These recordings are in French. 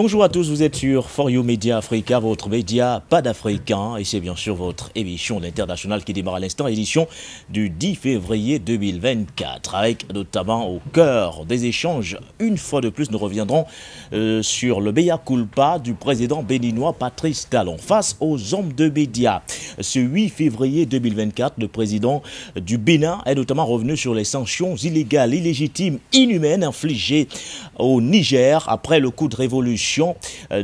Bonjour à tous, vous êtes sur For You Media Africa, votre média pas d'Africain, et c'est bien sûr votre émission internationale qui démarre à l'instant, édition du 10 février 2024, avec notamment au cœur des échanges, une fois de plus, nous reviendrons sur le mea culpa du président béninois Patrice Talon face aux hommes de médias. Ce 8 février 2024, le président du Bénin est notamment revenu sur les sanctions illégales, illégitimes, inhumaines infligées au Niger après le coup de révolution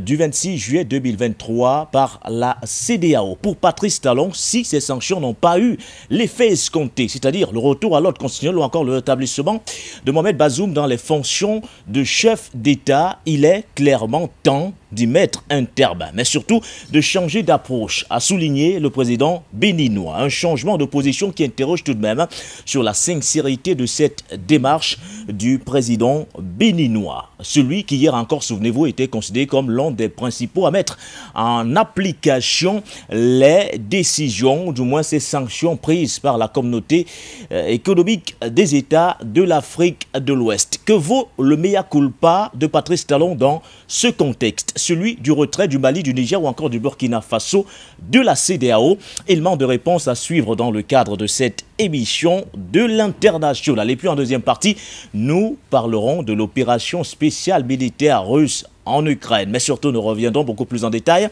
du 26 juillet 2023 par la CEDEAO. Pour Patrice Talon, si ces sanctions n'ont pas eu l'effet escompté, c'est-à-dire le retour à l'ordre constitutionnel ou encore le rétablissement de Mohamed Bazoum dans les fonctions de chef d'État, il est clairement temps d'y mettre un terme, mais surtout de changer d'approche, a souligné le président béninois. Un changement de position qui interroge tout de même sur la sincérité de cette démarche du président béninois. Celui qui hier encore, souvenez-vous, était considéré comme l'un des principaux à mettre en application les décisions, du moins ces sanctions prises par la communauté économique des États de l'Afrique de l'Ouest. Que vaut le mea culpa de Patrice Talon dans ce contexte? Celui du retrait du Mali, du Niger ou encore du Burkina Faso de la CEDEAO. Élément de réponse à suivre dans le cadre de cette émission de l'international. Et puis en deuxième partie, nous parlerons de l'opération spéciale militaire russe en Ukraine. Mais surtout, nous reviendrons beaucoup plus en détail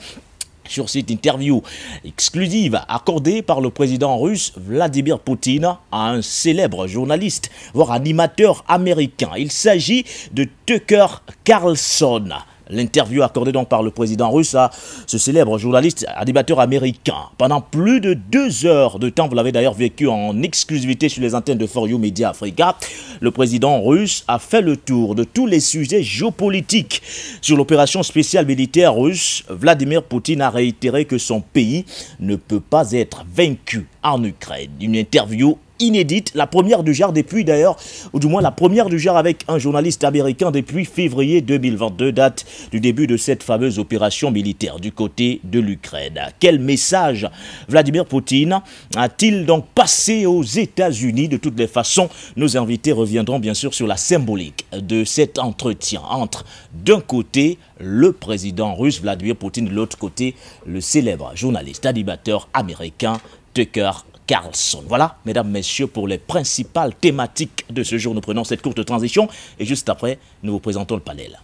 sur cette interview exclusive accordée par le président russe Vladimir Poutine à un célèbre journaliste, voire animateur américain. Il s'agit de Tucker Carlson. L'interview accordée donc par le président russe à ce célèbre journaliste animateur américain. Pendant plus de 2 heures de temps, vous l'avez d'ailleurs vécu en exclusivité sur les antennes de For You Media Africa, le président russe a fait le tour de tous les sujets géopolitiques. Sur l'opération spéciale militaire russe, Vladimir Poutine a réitéré que son pays ne peut pas être vaincu en Ukraine. Une interview inédite, la première du genre depuis d'ailleurs, ou du moins la première du genre avec un journaliste américain depuis février 2022, date du début de cette fameuse opération militaire du côté de l'Ukraine. Quel message Vladimir Poutine a-t-il donc passé aux États-Unis? De toutes les façons, nos invités reviendront bien sûr sur la symbolique de cet entretien entre, d'un côté, le président russe Vladimir Poutine, de l'autre côté, le célèbre journaliste animateur américain Tucker Carlson. Voilà, mesdames, messieurs, pour les principales thématiques de ce jour. Nous prenons cette courte transition et juste après, nous vous présentons le panel.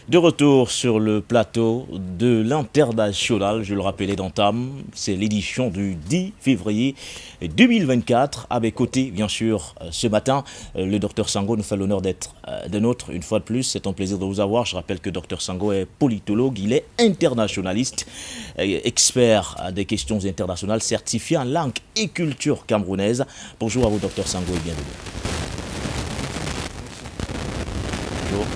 De retour sur le plateau de l'international, je le rappelais d'entame, c'est l'édition du 10 février 2024. À mes côtés, bien sûr, ce matin, le docteur Sango nous fait l'honneur d'être de nôtre une fois de plus. C'est un plaisir de vous avoir. Je rappelle que docteur Sango est politologue, il est internationaliste, expert des questions internationales, certifié en langue et culture camerounaise. Bonjour à vous, docteur Sango, et bienvenue. Bonjour.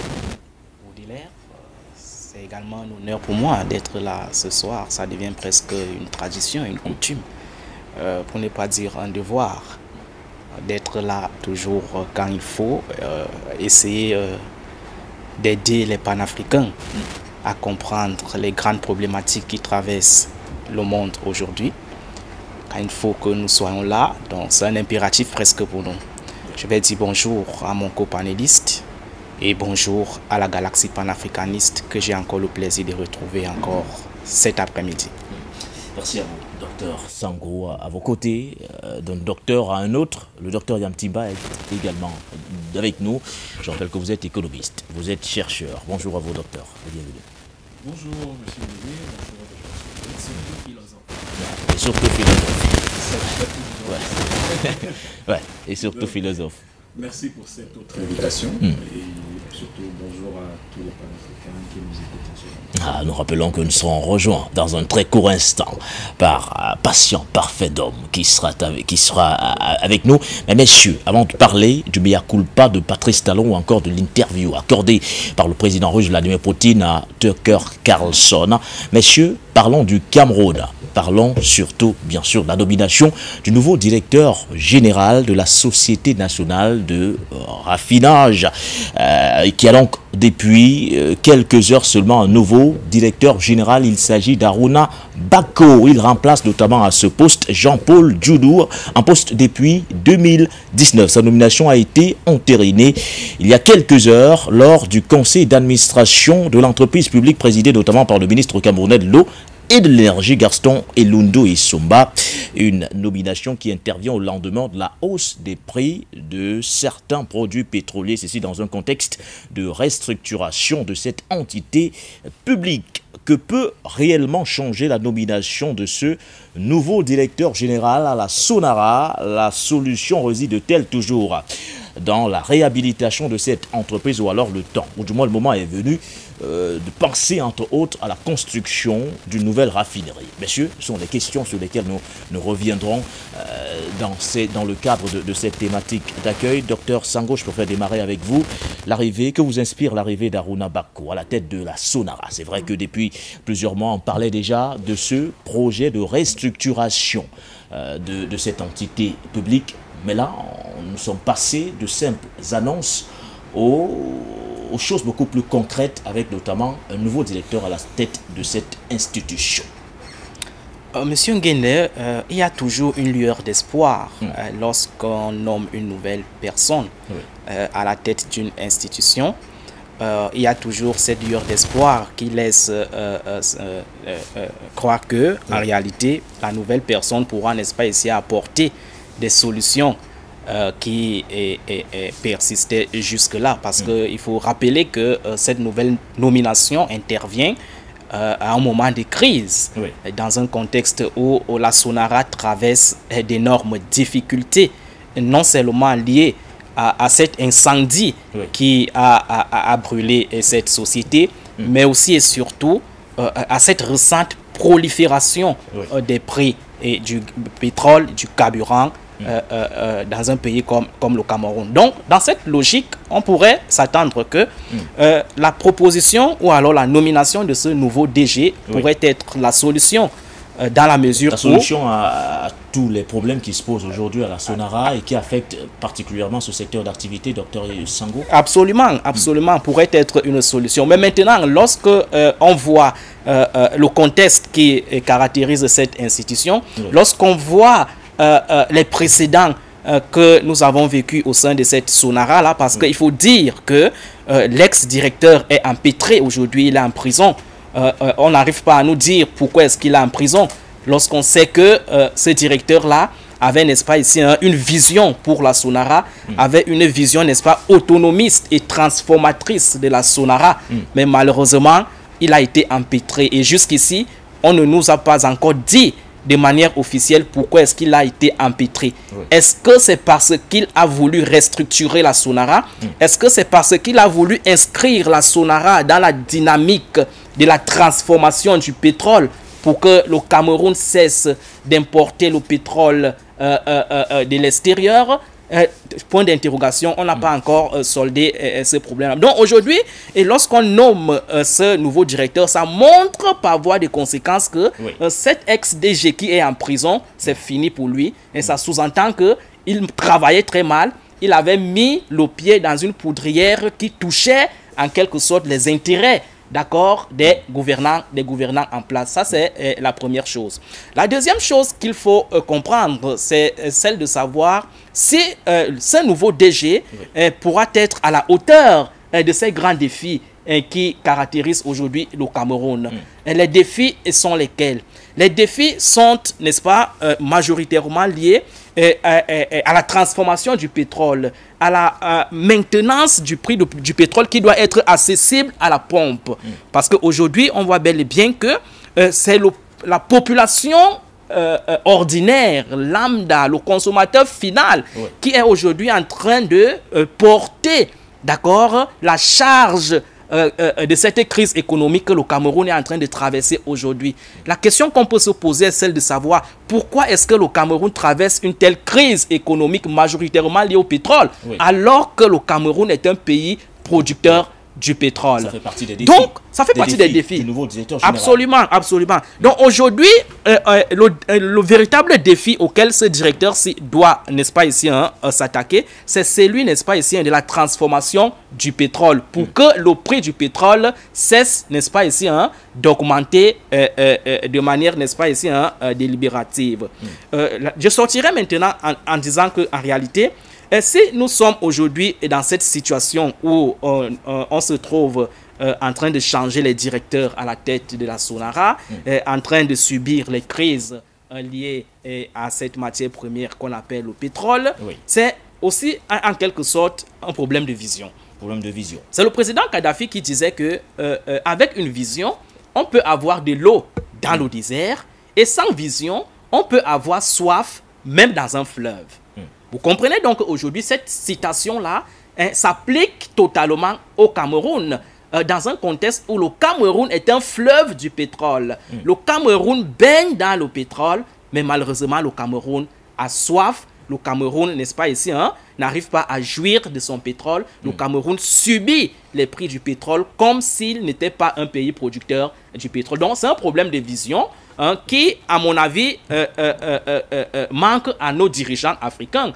C'est également un honneur pour moi d'être là ce soir. Ça devient presque une tradition, une coutume, pour ne pas dire un devoir, d'être là toujours quand il faut, essayer d'aider les panafricains à comprendre les grandes problématiques qui traversent le monde aujourd'hui. Quand il faut que nous soyons là, donc c'est un impératif presque pour nous. Je vais dire bonjour à mon copanéliste. Et bonjour à la galaxie panafricaniste que j'ai encore le plaisir de retrouver encore cet après-midi. Merci à vous, docteur Sango. À vos côtés, d'un docteur à un autre, le docteur Yamtimba est également avec nous. Je rappelle que vous êtes économiste, vous êtes chercheur. Bonjour à vous, docteur. Bienvenue. Bonjour, monsieur Lévy. Bonjour, et surtout philosophe. Ouais. Et surtout philosophe. Merci pour cette autre invitation. surtout bonjour à tous les panafricains qui nous écoutent en ce moment. Nous rappelons que nous serons rejoints dans un très court instant par Patient Parfait d'Homme qui sera avec nous. Mais messieurs, avant de parler du mea culpa de Patrice Talon ou encore de l'interview accordée par le président russe Vladimir Poutine à Tucker Carlson, messieurs, parlons du Cameroun. Parlons surtout, bien sûr, de la nomination du nouveau directeur général de la Société nationale de raffinage, qui a donc depuis quelques heures seulement un nouveau directeur général. Il s'agit d'Aruna Bako. Il remplace notamment à ce poste Jean-Paul Djoudou, en poste depuis 2019. Sa nomination a été entérinée il y a quelques heures lors du conseil d'administration de l'entreprise publique présidée notamment par le ministre camerounais de l'eau et de l'énergie Gaston Elundo Issoumba, une nomination qui intervient au lendemain de la hausse des prix de certains produits pétroliers, ceci dans un contexte de restructuration de cette entité publique. Que peut réellement changer la nomination de ce nouveau directeur général à la Sonara? La solution réside-t-elle toujours dans la réhabilitation de cette entreprise ou alors le temps, ou du moins le moment est venu de penser entre autres à la construction d'une nouvelle raffinerie? Messieurs, ce sont des questions sur lesquelles nous reviendrons dans le cadre de cette thématique d'accueil. Docteur Sango, je préfère démarrer avec vous. Que vous inspire l'arrivée d'Aruna Bako à la tête de la Sonara? C'est vrai que depuis plusieurs mois, on parlait déjà de ce projet de restructuration de cette entité publique. Mais là, nous sommes passés de simples annonces aux choses beaucoup plus concrètes, avec notamment un nouveau directeur à la tête de cette institution. Monsieur Nguende, il y a toujours une lueur d'espoir lorsqu'on nomme une nouvelle personne à la tête d'une institution. Il y a toujours cette lueur d'espoir qui laisse croire que, en réalité, la nouvelle personne pourra, n'est-ce pas, essayer à apporter des solutions qui persistaient jusque-là. Parce qu'il faut rappeler que cette nouvelle nomination intervient à un moment de crise, dans un contexte où la Sonara traverse d'énormes difficultés, non seulement liées à cet incendie qui a brûlé cette société, mais aussi et surtout à cette récente prolifération des prix du pétrole, du carburant, dans un pays comme le Cameroun. Donc, dans cette logique, on pourrait s'attendre que la proposition ou alors la nomination de ce nouveau DG pourrait être la solution dans la mesure où... La solution à tous les problèmes qui se posent aujourd'hui à la Sonara et qui affectent particulièrement ce secteur d'activité, docteur Sango? Absolument, absolument, pourrait être une solution. Mais maintenant, lorsque on voit le contexte qui caractérise cette institution, lorsqu'on voit les précédents que nous avons vécu au sein de cette Sonara là, parce qu'il faut dire que l'ex-directeur est empêtré aujourd'hui, il est en prison. On n'arrive pas à nous dire pourquoi est-ce qu'il est en prison lorsqu'on sait que ce directeur là avait, n'est-ce pas, ici une vision pour la Sonara, avait une vision, n'est-ce pas, autonomiste et transformatrice de la Sonara, mais malheureusement il a été empêtré et jusqu'ici on ne nous a pas encore dit de manière officielle pourquoi est-ce qu'il a été empêtré. Est-ce que c'est parce qu'il a voulu restructurer la Sonara? Est-ce que c'est parce qu'il a voulu inscrire la Sonara dans la dynamique de la transformation du pétrole pour que le Cameroun cesse d'importer le pétrole de l'extérieur? Point d'interrogation, on n'a pas encore soldé ce problème. Donc aujourd'hui, et lorsqu'on nomme ce nouveau directeur, ça montre par voie de conséquences que cet ex-DG qui est en prison, c'est fini pour lui. Et ça sous-entend qu'il travaillait très mal. Il avait mis le pied dans une poudrière qui touchait en quelque sorte les intérêts, d'accord, des gouvernants en place. Ça, c'est la première chose. La deuxième chose qu'il faut comprendre, c'est celle de savoir si ce nouveau DG pourra être à la hauteur de ces grands défis qui caractérisent aujourd'hui le Cameroun. Les défis sont lesquels? Les défis sont, n'est-ce pas, majoritairement liés à la transformation du pétrole, à la maintenance du prix du pétrole qui doit être accessible à la pompe. Parce qu'aujourd'hui, on voit bel et bien que c'est la population ordinaire, lambda, le consommateur final, qui est aujourd'hui en train de porter d'accord, la charge de cette crise économique que le Cameroun est en train de traverser aujourd'hui. La question qu'on peut se poser est celle de savoir pourquoi est-ce que le Cameroun traverse une telle crise économique majoritairement liée au pétrole, alors que le Cameroun est un pays producteur du pétrole. Ça fait partie des défis. Donc, ça fait partie des défis. Du nouveau directeur général. Absolument, absolument. Donc aujourd'hui, le véritable défi auquel ce directeur doit, n'est-ce pas ici, s'attaquer, c'est celui, n'est-ce pas ici, de la transformation du pétrole pour que le prix du pétrole cesse, n'est-ce pas ici, d'augmenter de manière, n'est-ce pas ici, délibérative. Je sortirai maintenant en disant qu'en réalité, et si nous sommes aujourd'hui dans cette situation où on se trouve en train de changer les directeurs à la tête de la Sonara, en train de subir les crises liées à cette matière première qu'on appelle le pétrole, c'est aussi en quelque sorte un problème de vision. Problème de vision. C'est le président Kadhafi qui disait que avec une vision, on peut avoir de l'eau dans le désert et sans vision, on peut avoir soif même dans un fleuve. Vous comprenez donc aujourd'hui cette citation-là s'applique totalement au Cameroun dans un contexte où le Cameroun est un fleuve du pétrole. Le Cameroun baigne dans le pétrole, mais malheureusement le Cameroun a soif. Le Cameroun, n'est-ce pas ici, n'arrive pas à jouir de son pétrole. Le Cameroun subit les prix du pétrole comme s'il n'était pas un pays producteur du pétrole. Donc c'est un problème de vision qui, à mon avis, manque à nos dirigeants africains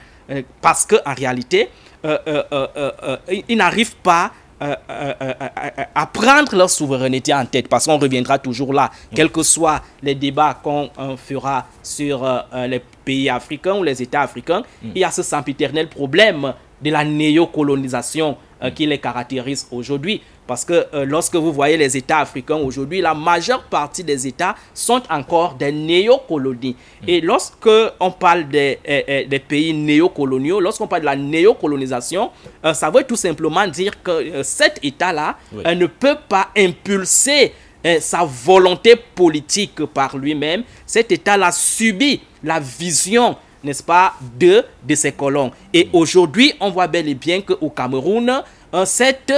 parce qu'en réalité, ils n'arrivent pas à prendre leur souveraineté en tête, parce qu'on reviendra toujours là, quels que soient les débats qu'on fera sur les pays africains ou les États africains, il y a ce sempiternel problème de la néocolonisation qui les caractérise aujourd'hui. Parce que lorsque vous voyez les États africains aujourd'hui, la majeure partie des États sont encore des néocolonies. Et lorsque on parle des pays néocoloniaux, lorsqu'on parle de la néocolonisation, ça veut tout simplement dire que cet État-là ne peut pas impulser sa volonté politique par lui-même. Cet État-là subit la vision, n'est-ce pas, de ses colons. Et aujourd'hui, on voit bel et bien qu'au Cameroun, cette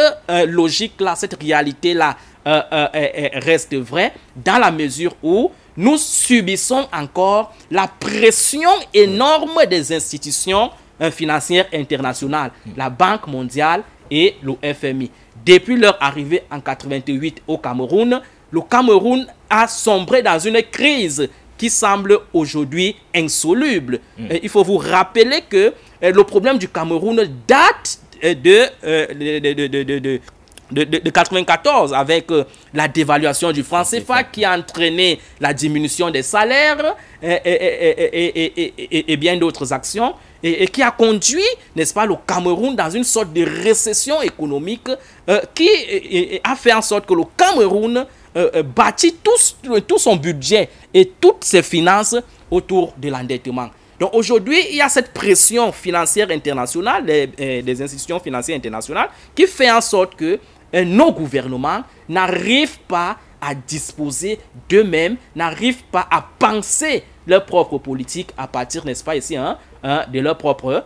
logique-là, cette réalité-là reste vraie dans la mesure où nous subissons encore la pression énorme des institutions financières internationales, la Banque mondiale et le FMI. Depuis leur arrivée en 88 au Cameroun, le Cameroun a sombré dans une crise qui semble aujourd'hui insoluble. Il faut vous rappeler que le problème du Cameroun date de 94 avec la dévaluation du franc CFA qui a entraîné la diminution des salaires et bien d'autres actions et qui a conduit, n'est-ce pas, le Cameroun dans une sorte de récession économique qui a fait en sorte que le Cameroun bâtit tout son budget et toutes ses finances autour de l'endettement. Donc aujourd'hui, il y a cette pression financière internationale, des institutions financières internationales, qui fait en sorte que nos gouvernements n'arrivent pas à disposer d'eux-mêmes, n'arrivent pas à penser leur propre politique à partir, n'est-ce pas ici, de leur propre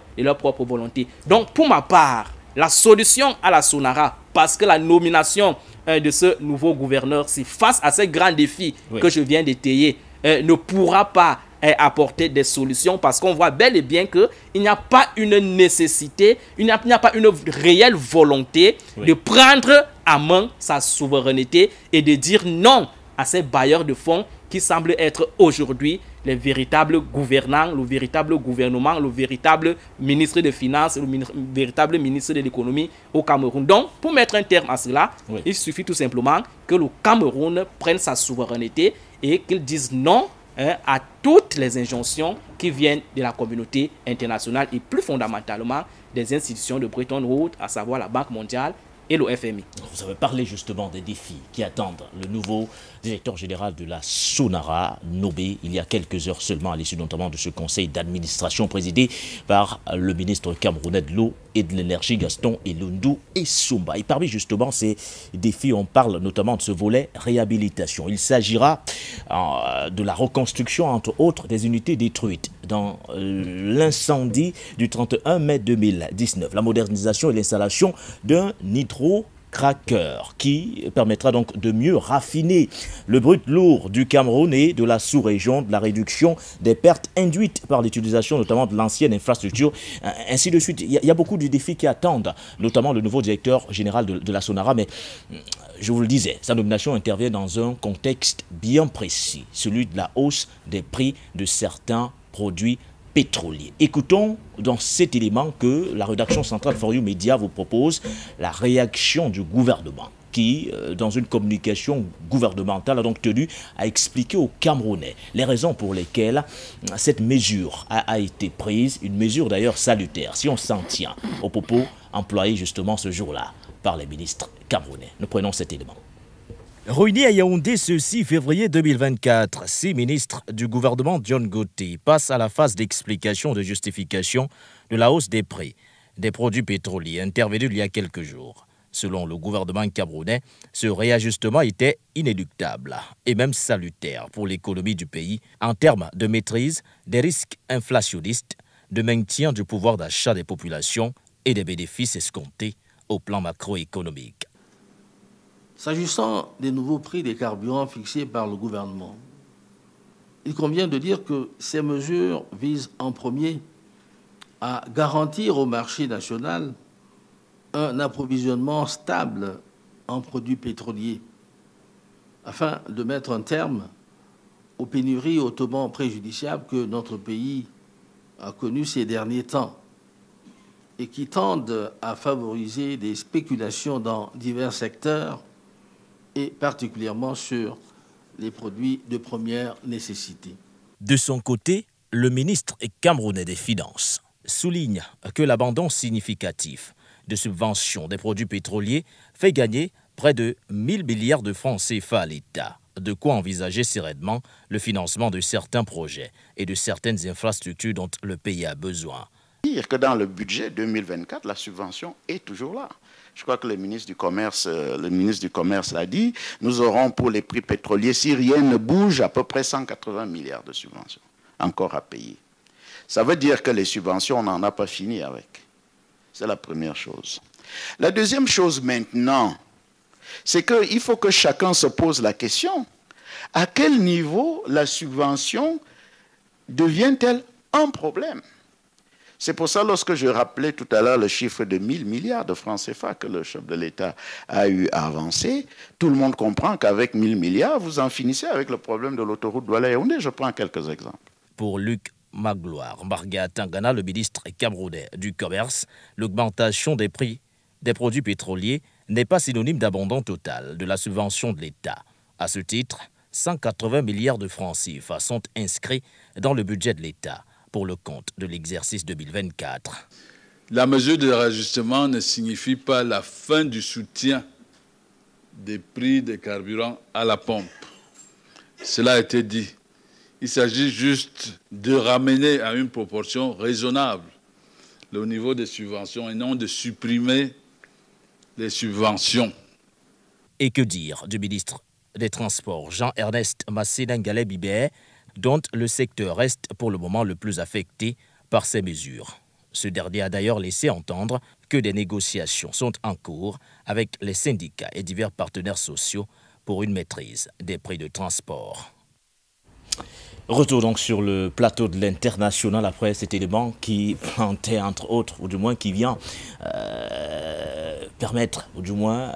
volonté. Donc pour ma part, la solution à la Sonara, parce que la nomination de ce nouveau gouverneur-ci, face à ces grands défis que je viens d'étayer, ne pourra pas apporter des solutions, parce qu'on voit bel et bien qu'il n'y a pas une nécessité, il n'y a pas une réelle volonté de prendre à main sa souveraineté et de dire non à ces bailleurs de fonds qui semblent être aujourd'hui les véritables gouvernants, le véritable gouvernement, le véritable ministre des Finances, le véritable ministre de l'économie au Cameroun. Donc, pour mettre un terme à cela, il suffit tout simplement que le Cameroun prenne sa souveraineté et qu'il dise non à toutes les injonctions qui viennent de la communauté internationale et plus fondamentalement des institutions de Bretton Woods, à savoir la Banque mondiale et le FMI. Vous avez parlé justement des défis qui attendent le nouveau directeur général de la Sonara, Nobé, il y a quelques heures seulement, à l'issue notamment de ce conseil d'administration présidé par le ministre camerounais de l'eau et de l'énergie, Gaston Elundou Essumba. Et parmi justement ces défis, on parle notamment de ce volet réhabilitation. Il s'agira de la reconstruction, entre autres, des unités détruites dans l'incendie du 31 mai 2019. La modernisation et l'installation d'un nitro-cracker qui permettra donc de mieux raffiner le brut lourd du Cameroun et de la sous-région, de la réduction des pertes induites par l'utilisation notamment de l'ancienne infrastructure, ainsi de suite. Il y a beaucoup de défis qui attendent, notamment le nouveau directeur général de la Sonara, mais je vous le disais, sa nomination intervient dans un contexte bien précis, celui de la hausse des prix de certains produits pétroliers. Écoutons dans cet élément que la rédaction centrale For You Media vous propose la réaction du gouvernement qui, dans une communication gouvernementale, a donc tenu à expliquer aux Camerounais les raisons pour lesquelles cette mesure a été prise, une mesure d'ailleurs salutaire, si on s'en tient aux propos employés justement ce jour-là par les ministres camerounais. Nous prenons cet élément. Réunis à Yaoundé ce 6 février 2024, 6 ministres du gouvernement John Gotti passent à la phase d'explication de justification de la hausse des prix des produits pétroliers intervenue il y a quelques jours. Selon le gouvernement camerounais, ce réajustement était inéluctable et même salutaire pour l'économie du pays en termes de maîtrise des risques inflationnistes, de maintien du pouvoir d'achat des populations et des bénéfices escomptés au plan macroéconomique. S'agissant des nouveaux prix des carburants fixés par le gouvernement, il convient de dire que ces mesures visent en premier à garantir au marché national un approvisionnement stable en produits pétroliers afin de mettre un terme aux pénuries hautement préjudiciables que notre pays a connues ces derniers temps et qui tendent à favoriser des spéculations dans divers secteurs et particulièrement sur les produits de première nécessité. De son côté, le ministre camerounais des Finances souligne que l'abandon significatif de subventions des produits pétroliers fait gagner près de 1000 milliards de francs CFA à l'État, de quoi envisager sereinement le financement de certains projets et de certaines infrastructures dont le pays a besoin. Dire que dans le budget 2024, la subvention est toujours là. Je crois que le ministre du Commerce l'a dit, nous aurons pour les prix pétroliers, si rien ne bouge, à peu près 180 milliards de subventions encore à payer. Ça veut dire que les subventions, on n'en a pas fini avec. C'est la première chose. La deuxième chose maintenant, c'est qu'il faut que chacun se pose la question, à quel niveau la subvention devient-elle un problème ? C'est pour ça, lorsque je rappelais tout à l'heure le chiffre de 1000 milliards de francs CFA que le chef de l'État a eu à avancer, tout le monde comprend qu'avec 1000 milliards, vous en finissez avec le problème de l'autoroute Douala-Yaoundé. Je prends quelques exemples. Pour Luc Magloire Mbarga Tangana, le ministre camerounais du Commerce, l'augmentation des prix des produits pétroliers n'est pas synonyme d'abandon total de la subvention de l'État. À ce titre, 180 milliards de francs CFA sont inscrits dans le budget de l'État pour le compte de l'exercice 2024. La mesure de réajustement ne signifie pas la fin du soutien des prix des carburants à la pompe. Cela a été dit. Il s'agit juste de ramener à une proportion raisonnable le niveau des subventions et non de supprimer les subventions. Et que dire du ministre des Transports, Jean-Ernest Masséna-Ngalé-Bibé, dont le secteur reste pour le moment le plus affecté par ces mesures. Ce dernier a d'ailleurs laissé entendre que des négociations sont en cours avec les syndicats et divers partenaires sociaux pour une maîtrise des prix de transport. Retour donc sur le plateau de l'International après cet élément qui plantait entre autres, ou du moins qui vient permettre, ou du moins,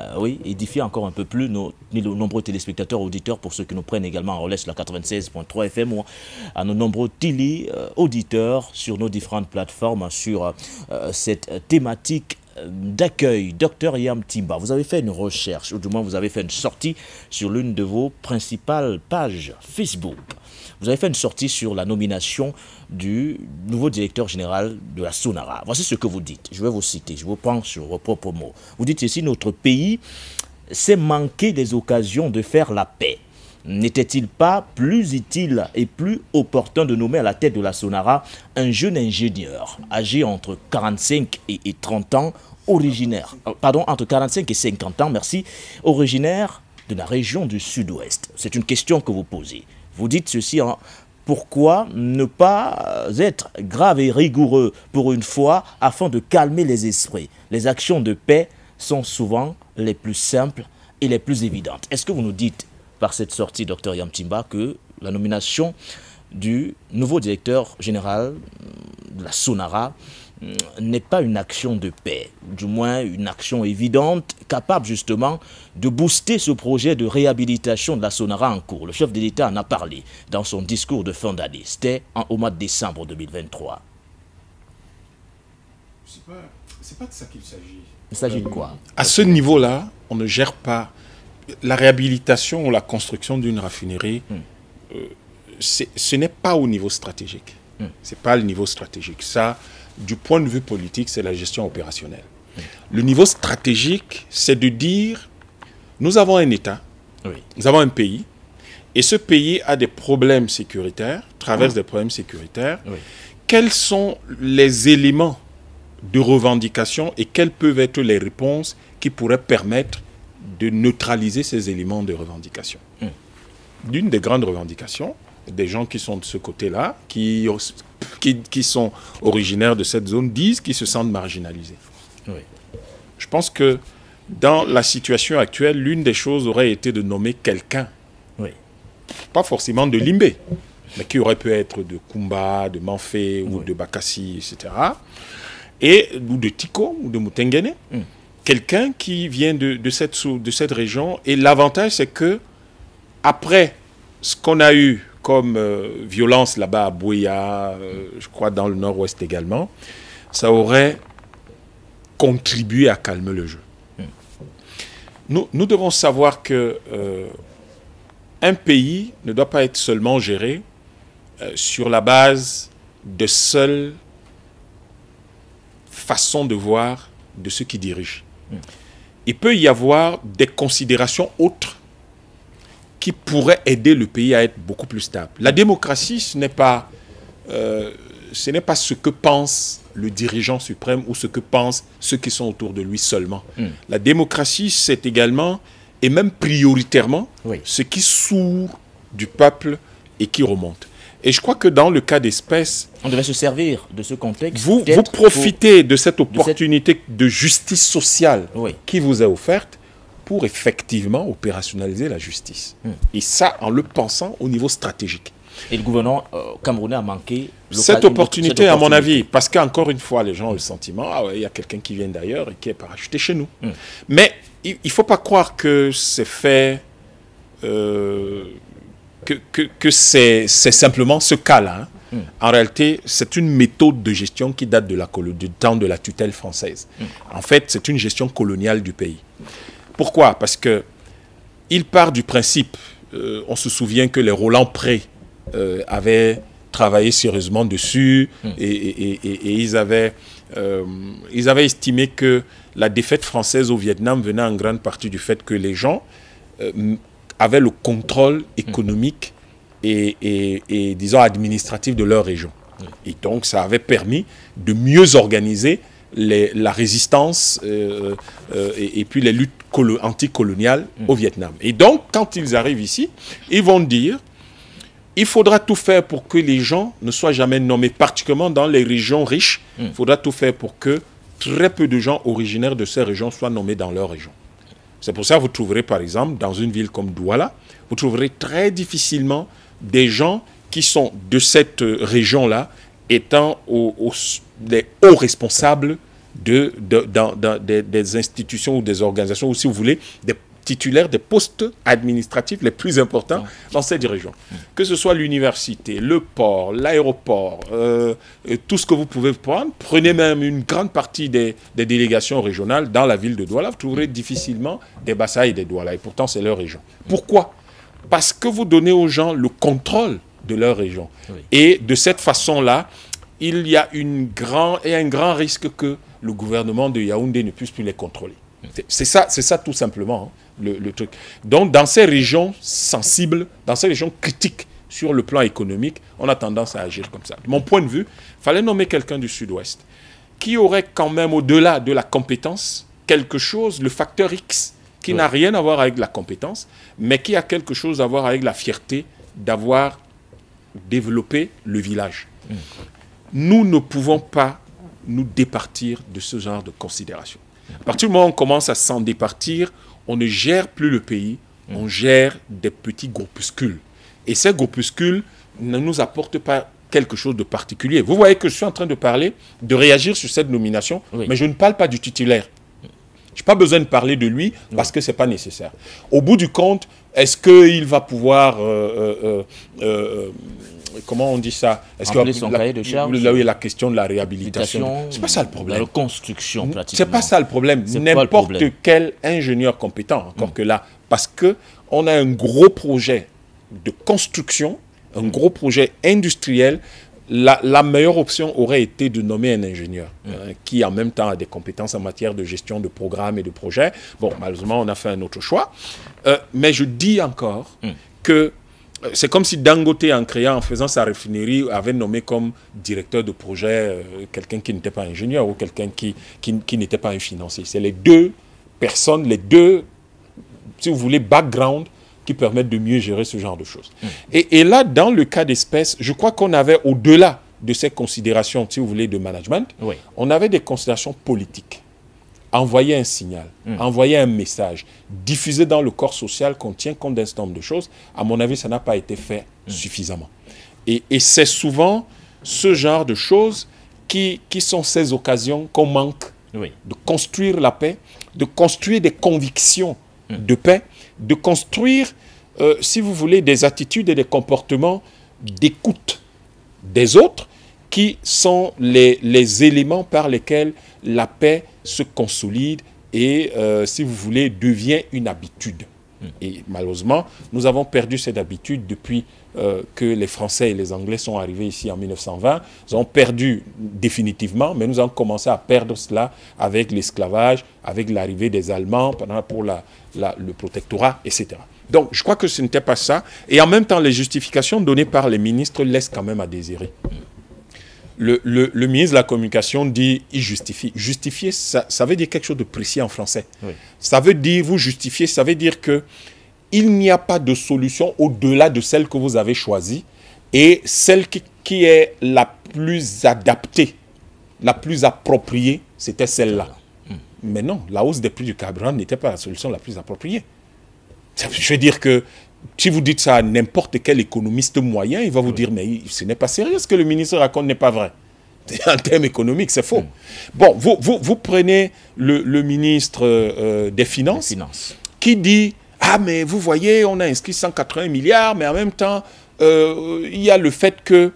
édifier encore un peu plus nos nombreux téléspectateurs, auditeurs, pour ceux qui nous prennent également en relais sur la 96.3 FM ou à nos nombreux auditeurs sur nos différentes plateformes sur cette thématique d'accueil. Docteur Yam Timba, vous avez fait une recherche, ou du moins vous avez fait une sortie sur l'une de vos principales pages Facebook. Vous avez fait une sortie sur la nomination du nouveau directeur général de la Sonara. Voici ce que vous dites. Je vais vous citer, je vous prends sur vos propres mots. Vous dites ici, notre pays s'est manqué des occasions de faire la paix. N'était-il pas plus utile et plus opportun de nommer à la tête de la Sonara un jeune ingénieur âgé entre 45 et 30 ans, entre 45 et 50 ans, originaire de la région du Sud-Ouest? C'est une question que vous posez. Vous dites ceci en pourquoi ne pas être grave et rigoureux pour une fois afin de calmer les esprits? Les actions de paix sont souvent les plus simples et les plus évidentes. Est-ce que vous nous dites par cette sortie, Dr Yamtimba, que la nomination du nouveau directeur général de la SONARA n'est pas une action de paix, du moins une action évidente, capable justement de booster ce projet de réhabilitation de la SONARA en cours? Le chef de l'État en a parlé dans son discours de fin d'année. C'était au mois de décembre 2023. C'est pas de ça qu'il s'agit. Il s'agit de quoi? À ce niveau-là, on ne gère pas la réhabilitation ou la construction d'une raffinerie. Ce n'est pas au niveau stratégique. C'est pas le niveau stratégique. Ça, du point de vue politique, c'est la gestion opérationnelle. Le niveau stratégique, c'est de dire, nous avons un État, nous avons un pays, et ce pays a des problèmes sécuritaires, traverse des problèmes sécuritaires. Quels sont les éléments de revendication et quelles peuvent être les réponses qui pourraient permettre de neutraliser ces éléments de revendication? L'une des grandes revendications, des gens qui sont de ce côté-là, qui sont originaires de cette zone, disent qu'ils se sentent marginalisés. Je pense que dans la situation actuelle, l'une des choses aurait été de nommer quelqu'un, pas forcément de Limbé, mais qui aurait pu être de Kumba, de Manfé ou de Bakassi, etc., ou de Tiko ou de Mutengene, quelqu'un qui vient de cette région. Et l'avantage, c'est que après ce qu'on a eu comme violence là-bas à Bouya, je crois dans le nord-ouest également, ça aurait contribué à calmer le jeu. Nous devons savoir que un pays ne doit pas être seulement géré sur la base de seules façons de voir de ceux qui dirigent. Il peut y avoir des considérations autres qui pourraient aider le pays à être beaucoup plus stable. La démocratie, ce n'est pas ce que pense le dirigeant suprême ou ce que pensent ceux qui sont autour de lui seulement. La démocratie, c'est également, et même prioritairement, ce qui sourd du peuple et qui remonte. Et je crois que dans le cas d'espèce, on devait se servir de ce contexte. Vous profitez de cette opportunité de justice sociale qui vous est offerte pour effectivement opérationnaliser la justice. Et ça, en le pensant au niveau stratégique. Et le gouvernement camerounais a manqué cette opportunité, à mon avis, parce qu'encore une fois, les gens ont le sentiment, ah ouais, il y a quelqu'un qui vient d'ailleurs et qui est parachuté chez nous. Mais il ne faut pas croire que c'est fait, que c'est simplement ce cas-là. En réalité, c'est une méthode de gestion qui date du temps de la tutelle française. En fait, c'est une gestion coloniale du pays. Pourquoi? Parce qu'il part du principe, on se souvient que les Roland Pré avaient travaillé sérieusement dessus et ils avaient estimé que la défaite française au Vietnam venait en grande partie du fait que les gens avaient le contrôle économique et disons administratif de leur région. Et donc ça avait permis de mieux organiser la résistance et puis les luttes anticoloniales au Vietnam. Et donc quand ils arrivent ici, ils vont dire il faudra tout faire pour que les gens ne soient jamais nommés, particulièrement dans les régions riches. Il faudra tout faire pour que très peu de gens originaires de ces régions soient nommés dans leur région. C'est pour ça que vous trouverez, par exemple, dans une ville comme Douala, vous trouverez très difficilement des gens qui sont de cette région-là étant les hauts responsables des institutions ou des organisations, ou si vous voulez, des titulaires des postes administratifs les plus importants dans cette région. Que ce soit l'université, le port, l'aéroport, tout ce que vous pouvez prendre, prenez même une grande partie des délégations régionales dans la ville de Douala, vous trouverez difficilement des Bassa et des Douala, et pourtant c'est leur région. Pourquoi? Parce que vous donnez aux gens le contrôle de leur région. Et de cette façon-là, il y a un grand risque que le gouvernement de Yaoundé ne puisse plus les contrôler. C'est ça tout simplement, hein, le truc. Donc dans ces régions sensibles, dans ces régions critiques sur le plan économique, on a tendance à agir comme ça. De mon point de vue, il fallait nommer quelqu'un du sud-ouest qui aurait quand même, au-delà de la compétence, quelque chose, le facteur X, qui n'a rien à voir avec la compétence, mais qui a quelque chose à voir avec la fierté d'avoir développer le village. Nous ne pouvons pas nous départir de ce genre de considération. À partir du moment où on commence à s'en départir, on ne gère plus le pays, on gère des petits groupuscules. Et ces groupuscules ne nous apportent pas quelque chose de particulier. Vous voyez que je suis en train de parler, de réagir sur cette nomination, mais je ne parle pas du titulaire. Je n'ai pas besoin de parler de lui parce que ce n'est pas nécessaire. Au bout du compte, est-ce qu'il va pouvoir... comment on dit ça? Est-ce que son cahier de charge, là où il y a la question de la réhabilitation, c'est pas ça le problème. La reconstruction, pratiquement. C'est pas ça le problème. N'importe quel ingénieur compétent, encore que là, parce que on a un gros projet de construction, un gros projet industriel. La meilleure option aurait été de nommer un ingénieur qui en même temps a des compétences en matière de gestion de programmes et de projets. Bon, malheureusement, on a fait un autre choix. Mais je dis encore que c'est comme si Dangote, en créant, en faisant sa raffinerie, avait nommé comme directeur de projet quelqu'un qui n'était pas ingénieur ou quelqu'un qui n'était pas un financier. C'est les deux personnes, les deux, si vous voulez, background qui permettent de mieux gérer ce genre de choses. Et là, dans le cas d'espèce, je crois qu'on avait, au-delà de ces considérations, si vous voulez, de management, on avait des considérations politiques. Envoyer un signal, envoyer un message, diffuser dans le corps social qu'on tient compte d'un certain nombre de choses, à mon avis, ça n'a pas été fait suffisamment. Et c'est souvent ce genre de choses qui sont ces occasions qu'on manque de construire la paix, de construire des convictions de paix, de construire, si vous voulez, des attitudes et des comportements d'écoute des autres qui sont les éléments par lesquels la paix se consolide et, si vous voulez, devient une habitude. Et malheureusement, nous avons perdu cette habitude depuis que les Français et les Anglais sont arrivés ici en 1920. Ils ont perdu définitivement, mais nous avons commencé à perdre cela avec l'esclavage, avec l'arrivée des Allemands pour le protectorat, etc. Donc, je crois que ce n'était pas ça. Et en même temps, les justifications données par les ministres laissent quand même à désirer. Le ministre de la Communication dit « il justifie ». Justifier, ça veut dire quelque chose de précis en français. Ça veut dire, vous justifiez, ça veut dire que il n'y a pas de solution au-delà de celle que vous avez choisie et celle qui est la plus adaptée, la plus appropriée, c'était celle-là. Mais non, la hausse des prix du carburant n'était pas la solution la plus appropriée. Je veux dire que si vous dites ça à n'importe quel économiste moyen, il va vous dire, mais ce n'est pas sérieux, ce que le ministre raconte n'est pas vrai. En termes économiques, c'est faux. Bon, vous prenez le ministre des Finances qui dit, ah, mais vous voyez, on a inscrit 180 milliards, mais en même temps, il y a le fait que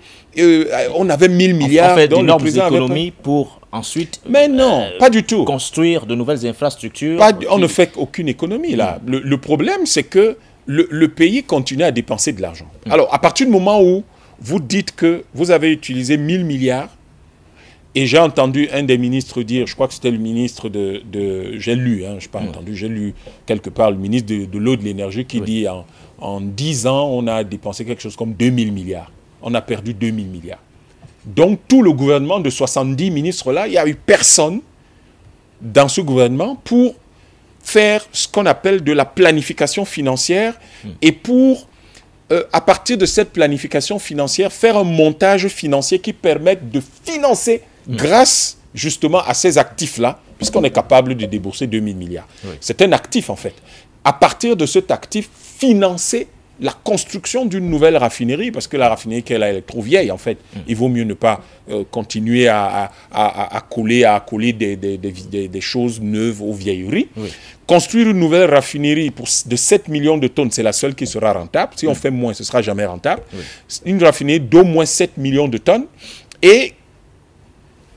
on avait 1000 milliards. On fait d'énormes économies pour ensuite mais non, pas du tout. Construire de nouvelles infrastructures. On ne fait aucune économie là. Le problème, c'est que le pays continue à dépenser de l'argent. Alors, à partir du moment où vous dites que vous avez utilisé 1000 milliards, et j'ai entendu un des ministres dire, je crois que c'était le ministre j'ai lu, je n'ai pas entendu, j'ai lu quelque part le ministre de l'eau et de l'énergie qui dit en 10 ans, on a dépensé quelque chose comme 2000 milliards. On a perdu 2000 milliards. Donc, tout le gouvernement de 70 ministres-là, il n'y a eu personne dans ce gouvernement pour faire ce qu'on appelle de la planification financière et pour, à partir de cette planification financière, faire un montage financier qui permette de financer grâce justement à ces actifs-là, puisqu'on est capable de débourser 2000 milliards. C'est un actif en fait. À partir de cet actif, financer la construction d'une nouvelle raffinerie, parce que la raffinerie qu'elle a, elle est trop vieille en fait. Il vaut mieux ne pas continuer à coller des choses neuves aux vieilleries. Construire une nouvelle raffinerie de 7 millions de tonnes, c'est la seule qui sera rentable. Si on fait moins, ce ne sera jamais rentable. Une raffinerie d'au moins 7 millions de tonnes et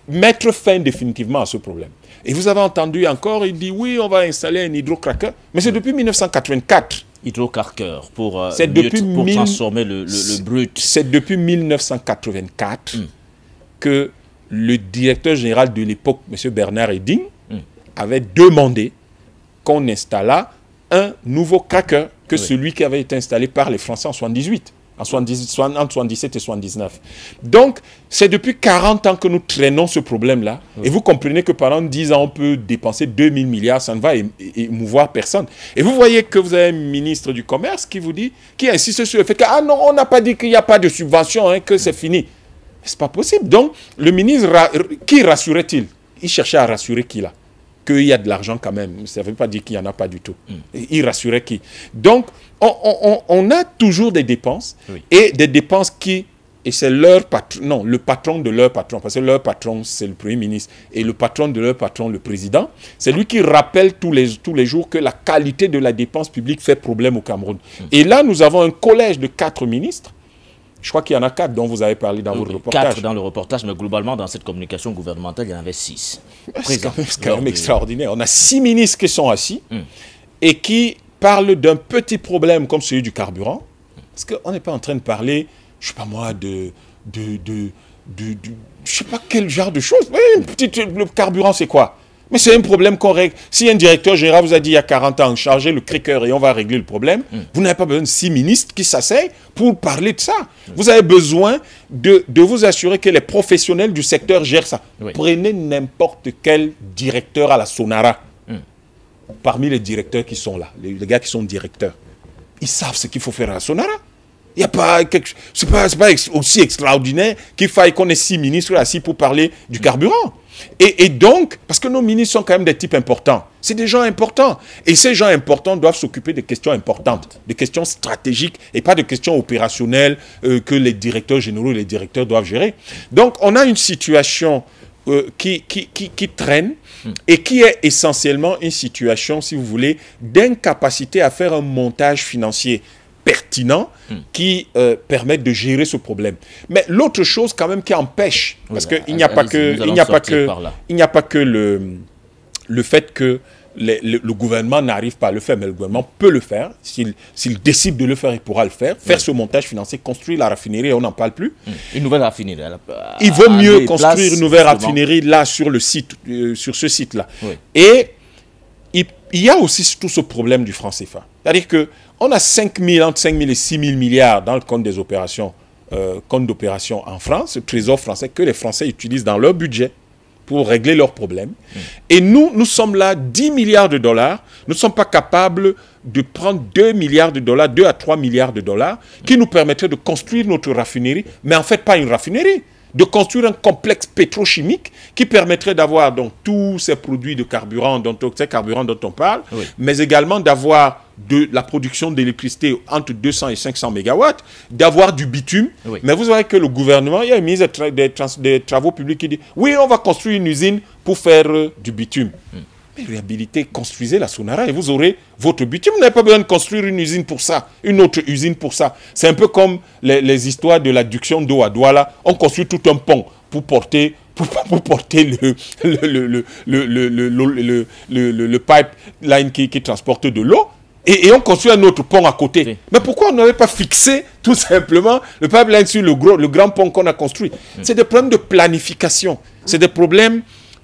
mettre fin définitivement à ce problème. Et vous avez entendu encore, il dit oui, on va installer un hydrocracker, mais c'est depuis 1984. Hydrocracker pour transformer le brut. C'est depuis 1984 que le directeur général de l'époque, M. Bernard Eding, avait demandé qu'on installât un nouveau cracker que celui qui avait été installé par les Français en 1978. entre 77 et 79. Donc, c'est depuis 40 ans que nous traînons ce problème-là. Et vous comprenez que pendant 10 ans, on peut dépenser 2000 milliards, ça ne va émouvoir personne. Et vous voyez que vous avez un ministre du Commerce qui vous dit, qui insiste sur le fait que, ah non, on n'a pas dit qu'il n'y a pas de subvention, hein, que c'est fini. C'est pas possible. Donc, le ministre, qui rassurait-il? Il cherchait à rassurer qui là? Qu'il y a de l'argent quand même. Ça ne veut pas dire qu'il n'y en a pas du tout. Il rassurait qui? Donc, on a toujours des dépenses, et des dépenses qui, et c'est leur patron, non, le patron de leur patron, parce que leur patron, c'est le Premier ministre, et le patron de leur patron, le président, c'est lui qui rappelle tous les jours que la qualité de la dépense publique fait problème au Cameroun. Et là, nous avons un collège de 4 ministres. Je crois qu'il y en a 4 dont vous avez parlé dans votre reportage. 4 dans le reportage, mais globalement, dans cette communication gouvernementale, il y en avait 6. C'est quand même extraordinaire. On a 6 ministres qui sont assis et qui parlent d'un petit problème comme celui du carburant. Parce qu'on n'est pas en train de parler, je ne sais pas moi, je ne sais pas quel genre de choses. Le carburant, c'est quoi? Mais c'est un problème qu'on règle. Si un directeur général vous a dit il y a 40 ans, chargez le craqueur et on va régler le problème, vous n'avez pas besoin de 6 ministres qui s'asseyent pour parler de ça. Vous avez besoin de vous assurer que les professionnels du secteur gèrent ça. Prenez n'importe quel directeur à la Sonara. Parmi les directeurs qui sont là, les gars qui sont directeurs, ils savent ce qu'il faut faire à la Sonara. Il n'y a pas quelque... C'est pas aussi extraordinaire qu'il faille qu'on ait 6 ministres assis pour parler du carburant. Et donc, parce que nos ministres sont quand même des types importants. C'est des gens importants. Et ces gens importants doivent s'occuper des questions importantes, des questions stratégiques et pas de questions opérationnelles que les directeurs généraux et les directeurs doivent gérer. Donc, on a une situation qui traîne et qui est essentiellement une situation, si vous voulez, d'incapacité à faire un montage financier pertinent qui permettent de gérer ce problème. Mais l'autre chose quand même qui empêche, parce qu'il n'y a pas que le fait que le gouvernement n'arrive pas à le faire, mais le gouvernement peut le faire. S'il décide de le faire, il pourra le faire. Faire ce montage financier, construire la raffinerie, on n'en parle plus. Une nouvelle raffinerie. Il vaut mieux construire une nouvelle raffinerie là sur le site, sur ce site-là. Et il y a aussi tout ce problème du franc CFA. C'est-à-dire que on a entre 5 000 et 6 000 milliards dans le compte des opérations, compte d'opération en France, le trésor français, que les Français utilisent dans leur budget pour régler leurs problèmes. Et nous sommes là, 10 milliards de dollars. Nous ne sommes pas capables de prendre 2 milliards de dollars, 2 à 3 milliards de dollars, qui nous permettraient de construire notre raffinerie, mais en fait pas une raffinerie, de construire un complexe pétrochimique qui permettrait d'avoir donc tous ces produits de carburant dont on parle, mais également d'avoir de la production d'électricité entre 200 et 500 mégawatts, d'avoir du bitume. Mais vous voyez que le gouvernement, il y a une ministre des Travaux publics qui dit « Oui, on va construire une usine pour faire du bitume. Mais réhabilitez, construisez la Sonara et vous aurez votre bitume. Vous n'avez pas besoin de construire une usine pour ça, une autre usine pour ça. C'est un peu comme les histoires de l'adduction d'eau à Douala. On construit tout un pont pour porter le pipeline qui transporte de l'eau. Et on construit un autre pont à côté. Mais pourquoi on n'avait pas fixé tout simplement le pipeline sur le grand pont qu'on a construit? C'est des problèmes de planification. C'est des problèmes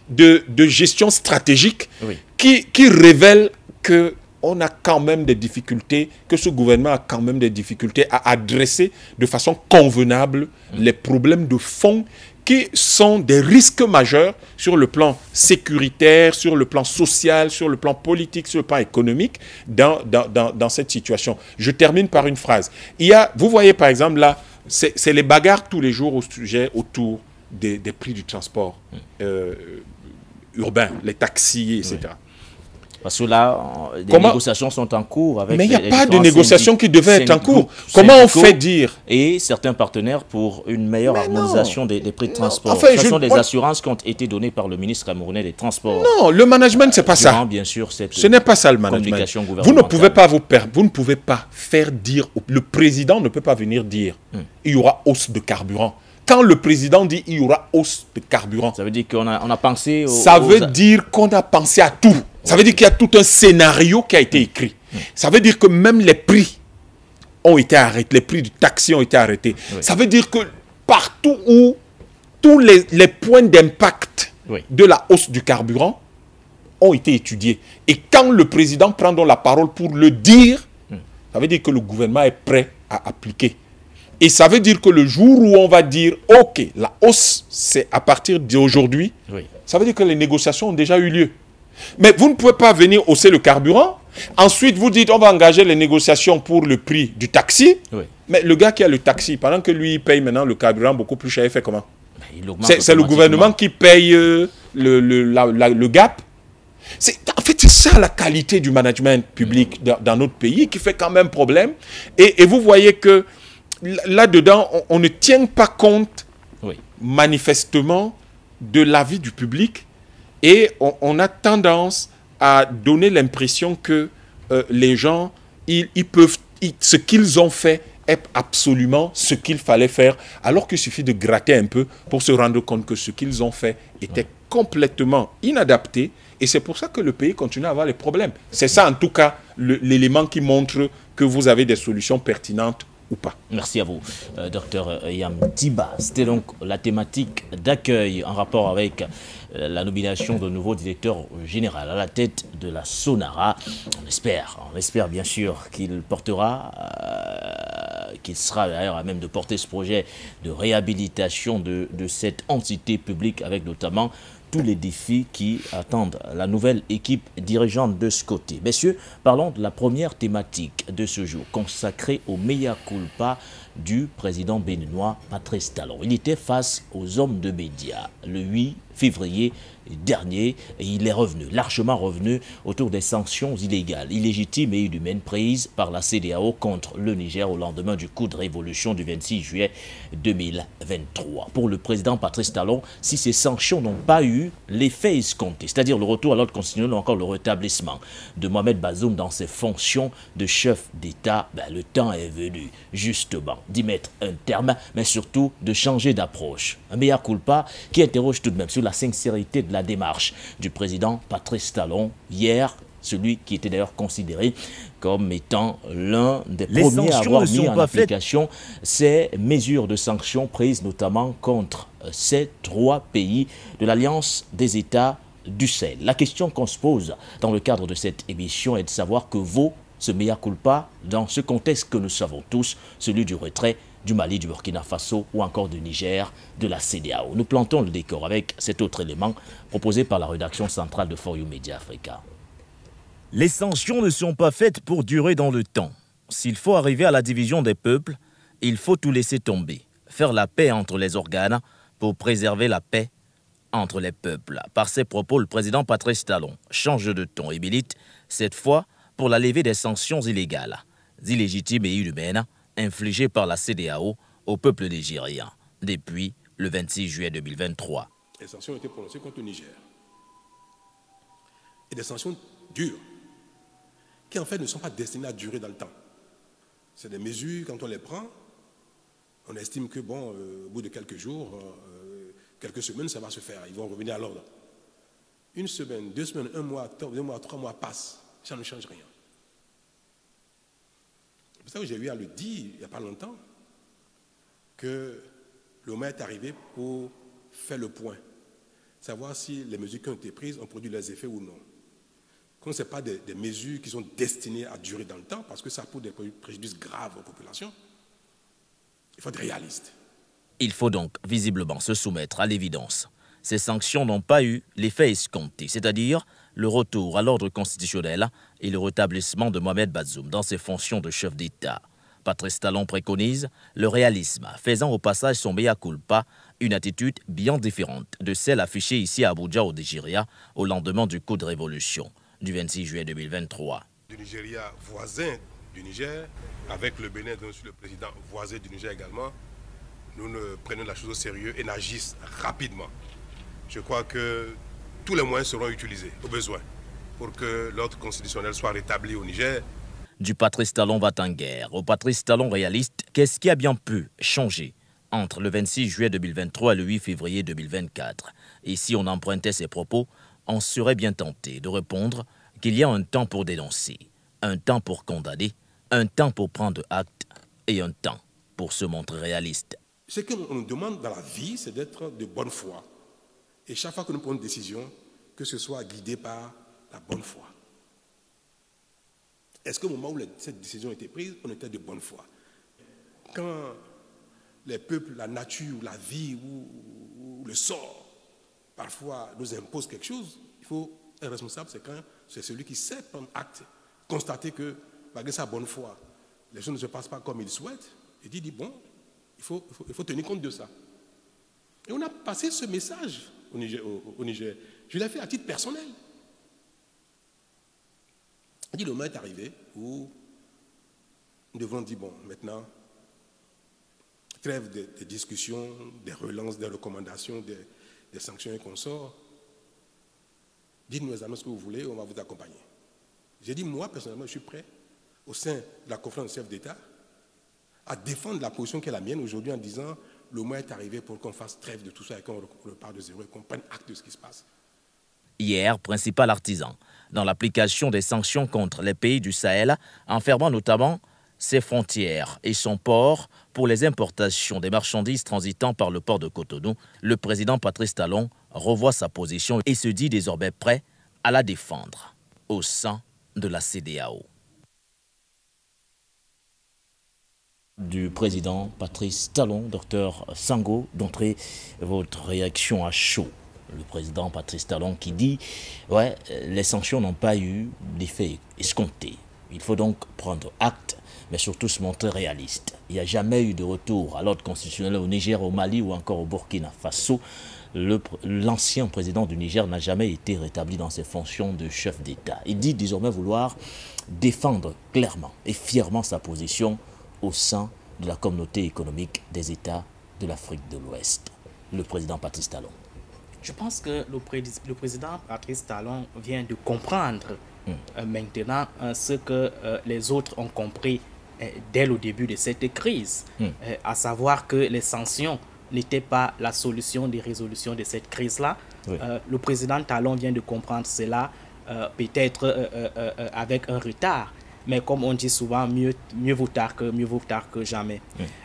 de gestion stratégique qui révèlent qu'on a quand même des difficultés, que ce gouvernement a quand même des difficultés à adresser de façon convenable les problèmes de fond qui sont des risques majeurs sur le plan sécuritaire, sur le plan social, sur le plan politique, sur le plan économique dans cette situation. Je termine par une phrase. Vous voyez par exemple là, c'est les bagarres tous les jours au sujet autour des prix du transport urbain, les taxis, etc. Parce que là, des négociations sont en cours avec... Mais il n'y a pas de négociations qui devaient être en cours. Comment on fait dire? Et certains partenaires pour une meilleure harmonisation des prix de transport. Enfin, ce sont des assurances qui ont été données par le ministre camerounais des Transports. Non, le management, c'est pas ça. Bien sûr, ce n'est pas ça le management. Vous ne pouvez pas faire dire... Le président ne peut pas venir dire il y aura hausse de carburant. Quand le président dit il y aura hausse de carburant... Ça veut dire qu'on a pensé... Ça veut dire qu'on a pensé à tout. Ça veut dire qu'il y a tout un scénario qui a été écrit. Ça veut dire que même les prix ont été arrêtés, les prix du taxi ont été arrêtés. Ça veut dire que partout où tous les points d'impact de la hausse du carburant ont été étudiés. Et quand le président prend donc la parole pour le dire, ça veut dire que le gouvernement est prêt à appliquer. Et ça veut dire que le jour où on va dire, OK, la hausse, c'est à partir d'aujourd'hui, oui. Ça veut dire que les négociations ont déjà eu lieu. Mais vous ne pouvez pas venir hausser le carburant. Ensuite, vous dites, on va engager les négociations pour le prix du taxi. Oui. Mais le gars qui a le taxi, pendant que lui, il paye maintenant le carburant beaucoup plus cher, il fait comment? C'est le gouvernement qui paye le gap. En fait, c'est ça la qualité du management public dans notre pays qui fait quand même problème. Et vous voyez que là-dedans, on ne tient pas compte, oui, manifestement, de l'avis du public. Et on a tendance à donner l'impression que les gens, ce qu'ils ont fait est absolument ce qu'il fallait faire, alors qu'il suffit de gratter un peu pour se rendre compte que ce qu'ils ont fait était complètement inadapté. Et c'est pour ça que le pays continue à avoir les problèmes. C'est ça, en tout cas, l'élément qui montre que vous avez des solutions pertinentes ou pas. Merci à vous, Dr Yam Tiba. C'était donc la thématique d'accueil en rapport avec la nomination de nouveau directeur général à la tête de la Sonara. On espère bien sûr qu'il portera, qu'il sera d'ailleurs à même de porter ce projet de réhabilitation de cette entité publique avec notamment tous les défis qui attendent la nouvelle équipe dirigeante de ce côté. Messieurs, parlons de la première thématique de ce jour, consacrée au mea culpa du président béninois Patrice Talon. Il était face aux hommes de médias le 8 février dernier et il est revenu, largement revenu, autour des sanctions illégales, illégitimes et inhumaines prises par la CEDEAO contre le Niger au lendemain du coup de révolution du 26 juillet 2023. Pour le président Patrice Talon, si ces sanctions n'ont pas eu l'effet escompté, c'est-à-dire le retour à l'ordre constitutionnel ou encore le rétablissement de Mohamed Bazoum dans ses fonctions de chef d'État, le temps est venu justement d'y mettre un terme, mais surtout de changer d'approche. Un mea culpa qui interroge tout de même sur la sincérité de la démarche du président Patrice Talon hier, celui qui était d'ailleurs considéré comme étant l'un des premiers à avoir mis en application ces mesures de sanctions prises notamment contre ces 3 pays de l'Alliance des États du Sahel. La question qu'on se pose dans le cadre de cette émission est de savoir que vaut ce mea culpa dans ce contexte que nous savons tous, celui du retrait du Mali, du Burkina Faso ou encore du Niger, de la CEDEAO. Nous plantons le décor avec cet autre élément proposé par la rédaction centrale de For You Media Africa. Les sanctions ne sont pas faites pour durer dans le temps. S'il faut arriver à la division des peuples, il faut tout laisser tomber. Faire la paix entre les organes pour préserver la paix entre les peuples. Par ces propos, le président Patrice Talon change de ton et milite, cette fois, pour la levée des sanctions illégales, illégitimes et inhumaines, infligées par la CEDEAO au peuple nigérien depuis le 26 juillet 2023. Les sanctions ont été prononcées contre le Niger. Et des sanctions dures, qui en fait ne sont pas destinées à durer dans le temps. C'est des mesures, quand on les prend, on estime que, bon, au bout de quelques jours, quelques semaines, ça va se faire. Ils vont revenir à l'ordre. 1 semaine, 2 semaines, 1 mois, 2 mois, 3 mois passent. Ça ne change rien. C'est pour ça que j'ai eu à le dire il n'y a pas longtemps que le moment est arrivé pour faire le point, savoir si les mesures qui ont été prises ont produit leurs effets ou non. Quand ce n'est pas des mesures qui sont destinées à durer dans le temps, parce que ça pose des préjudices graves aux populations, il faut être réaliste. Il faut donc visiblement se soumettre à l'évidence. Ces sanctions n'ont pas eu l'effet escompté, c'est-à-dire le retour à l'ordre constitutionnel et le rétablissement de Mohamed Bazoum dans ses fonctions de chef d'État. Patrice Talon préconise le réalisme, faisant au passage son mea culpa, une attitude bien différente de celle affichée ici à Abuja au Nigeria au lendemain du coup de révolution du 26 juillet 2023. Du Nigeria voisin du Niger, avec le Bénin, dont je suis le président voisin du Niger également, nous ne prenons la chose au sérieux et n'agissons rapidement. Je crois que tous les moyens seront utilisés au besoin pour que l'ordre constitutionnel soit rétabli au Niger. Du Patrice Talon va-t-en-guerre au Patrice Talon réaliste, qu'est-ce qui a bien pu changer entre le 26 juillet 2023 et le 8 février 2024? Et si on empruntait ses propos, on serait bien tenté de répondre qu'il y a un temps pour dénoncer, un temps pour condamner, un temps pour prendre acte et un temps pour se montrer réaliste. Ce qu'on nous demande dans la vie, c'est d'être de bonne foi. Et chaque fois que nous prenons une décision, que ce soit guidé par la bonne foi. Est-ce qu'au moment où cette décision a été prise, on était de bonne foi? Quand les peuples, la nature, la vie ou le sort, parfois nous impose quelque chose, il faut un responsable, c'est celui qui sait prendre acte, constater que, malgré sa bonne foi, les choses ne se passent pas comme il souhaite, et dit bon, il faut tenir compte de ça. Et on a passé ce message au Niger. Je l'ai fait à titre personnel. Il dit, le moment est arrivé où nous devons dire, bon, maintenant, trêve des discussions, des relances, des recommandations, des sanctions et consorts. Dites-nous exactement ce que vous voulez, on va vous accompagner. J'ai dit, moi, personnellement, je suis prêt, au sein de la conférence des chefs d'État, à défendre la position qui est la mienne aujourd'hui en disant, le moment est arrivé pour qu'on fasse trêve de tout ça et qu'on repart de zéro et qu'on prenne acte de ce qui se passe. Hier, principal artisan dans l'application des sanctions contre les pays du Sahel, en fermant notamment ses frontières et son port pour les importations des marchandises transitant par le port de Cotonou, le président Patrice Talon revoit sa position et se dit désormais prêt à la défendre au sein de la CEDEAO. Du président Patrice Talon, docteur Sango, d'entrer votre réaction à chaud. Le président Patrice Talon qui dit ouais, les sanctions n'ont pas eu d'effet escompté. Il faut donc prendre acte, mais surtout se montrer réaliste. Il n'y a jamais eu de retour à l'ordre constitutionnel au Niger, au Mali ou encore au Burkina Faso. L'ancien président du Niger n'a jamais été rétabli dans ses fonctions de chef d'État. Il dit désormais vouloir défendre clairement et fièrement sa position au sein de la communauté économique des États de l'Afrique de l'Ouest. Le président Patrice Talon. Je pense que le président Patrice Talon vient de comprendre maintenant ce que les autres ont compris dès le début de cette crise, à savoir que les sanctions n'étaient pas la solution de résolution de cette crise-là. Oui. Le président Talon vient de comprendre cela, peut-être avec un retard. Mais comme on dit souvent, mieux vaut tard que jamais.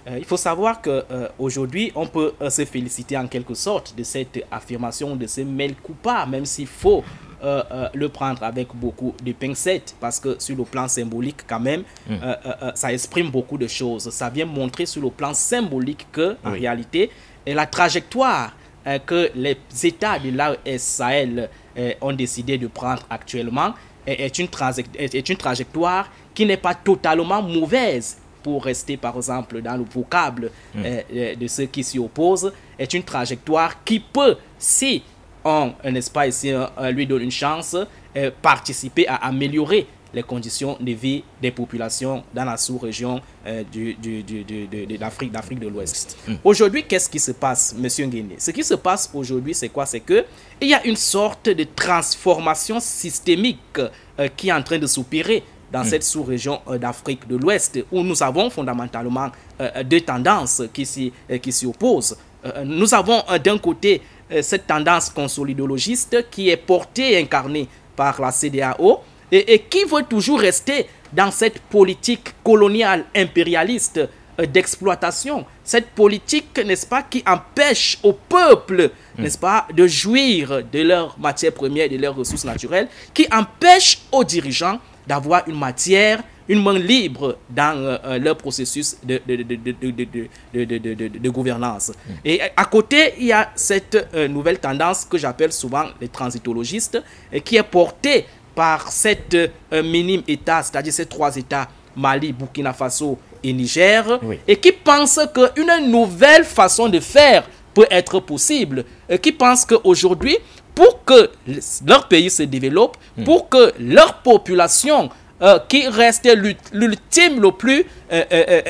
Il faut savoir qu'aujourd'hui, on peut se féliciter en quelque sorte de cette affirmation, de ce mail coupable, même s'il faut le prendre avec beaucoup de pincettes, parce que sur le plan symbolique, quand même, ça exprime beaucoup de choses. Ça vient montrer sur le plan symbolique que, en réalité, la trajectoire que les États de l'AES Sahel ont décidé de prendre actuellement est une trajectoire qui n'est pas totalement mauvaise, pour rester par exemple dans le vocable de ceux qui s'y opposent, est une trajectoire qui peut, si on, n'est-ce pas ici, lui donne une chance, participer à améliorer les conditions de vie des populations dans la sous-région d'Afrique de l'Ouest. Aujourd'hui, qu'est-ce qui se passe, M. Nguéné? Ce qui se passe aujourd'hui, c'est quoi? C'est qu'il y a une sorte de transformation systémique qui est en train de s'opérer dans cette sous-région d'Afrique de l'Ouest, où nous avons fondamentalement deux tendances qui s'y opposent. Nous avons d'un côté cette tendance consolidologiste qui est portée et incarnée par la CEDEAO, et qui veut toujours rester dans cette politique coloniale impérialiste d'exploitation, cette politique, n'est-ce pas, qui empêche au peuple, n'est-ce pas, de jouir de leurs matières premières, de leurs ressources naturelles, qui empêche aux dirigeants d'avoir une main libre dans leur processus de gouvernance. Et à côté, il y a cette nouvelle tendance que j'appelle souvent les transitologistes, qui est portée par cette minime État, c'est-à-dire ces trois États, Mali, Burkina Faso et Niger, et qui pensent qu'une nouvelle façon de faire peut être possible, qui pensent qu'aujourd'hui, pour que leur pays se développe, pour que leur population, qui reste l'ultime, le plus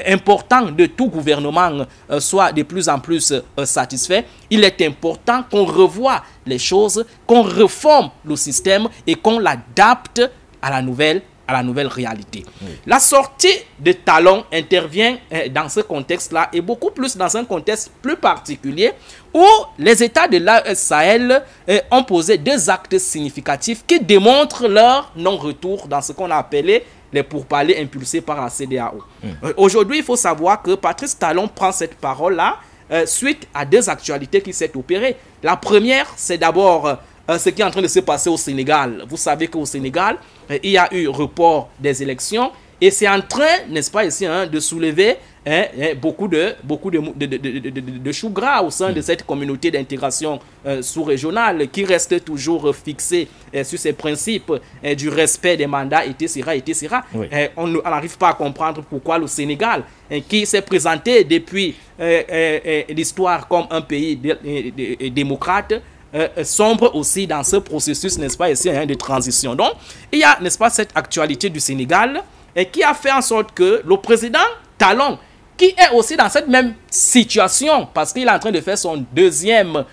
important de tout gouvernement, soit de plus en plus satisfait, il est important qu'on revoie les choses, qu'on réforme le système et qu'on l'adapte à la nouvelle réalité. La sortie de Talon intervient dans ce contexte-là et beaucoup plus dans un contexte plus particulier où les États de l'AES Sahel ont posé deux actes significatifs qui démontrent leur non-retour dans ce qu'on a appelé les pourparlers impulsés par la CEDEAO. Aujourd'hui, il faut savoir que Patrice Talon prend cette parole-là suite à deux actualités qui s'est opérées. La première, c'est d'abord ce qui est en train de se passer au Sénégal. Vous savez qu'au Sénégal, il y a eu report des élections et c'est en train, n'est-ce pas ici, de soulever beaucoup de choux gras au sein de cette communauté d'intégration sous-régionale qui reste toujours fixée sur ces principes du respect des mandats, etc. Oui. On n'arrive pas à comprendre pourquoi le Sénégal, qui s'est présenté depuis l'histoire comme un pays démocrate, sombre aussi dans ce processus, n'est-ce pas, ici, de transition. Donc, il y a, n'est-ce pas, cette actualité du Sénégal qui a fait en sorte que le président Talon, qui est aussi dans cette même situation, parce qu'il est en train de faire son deuxième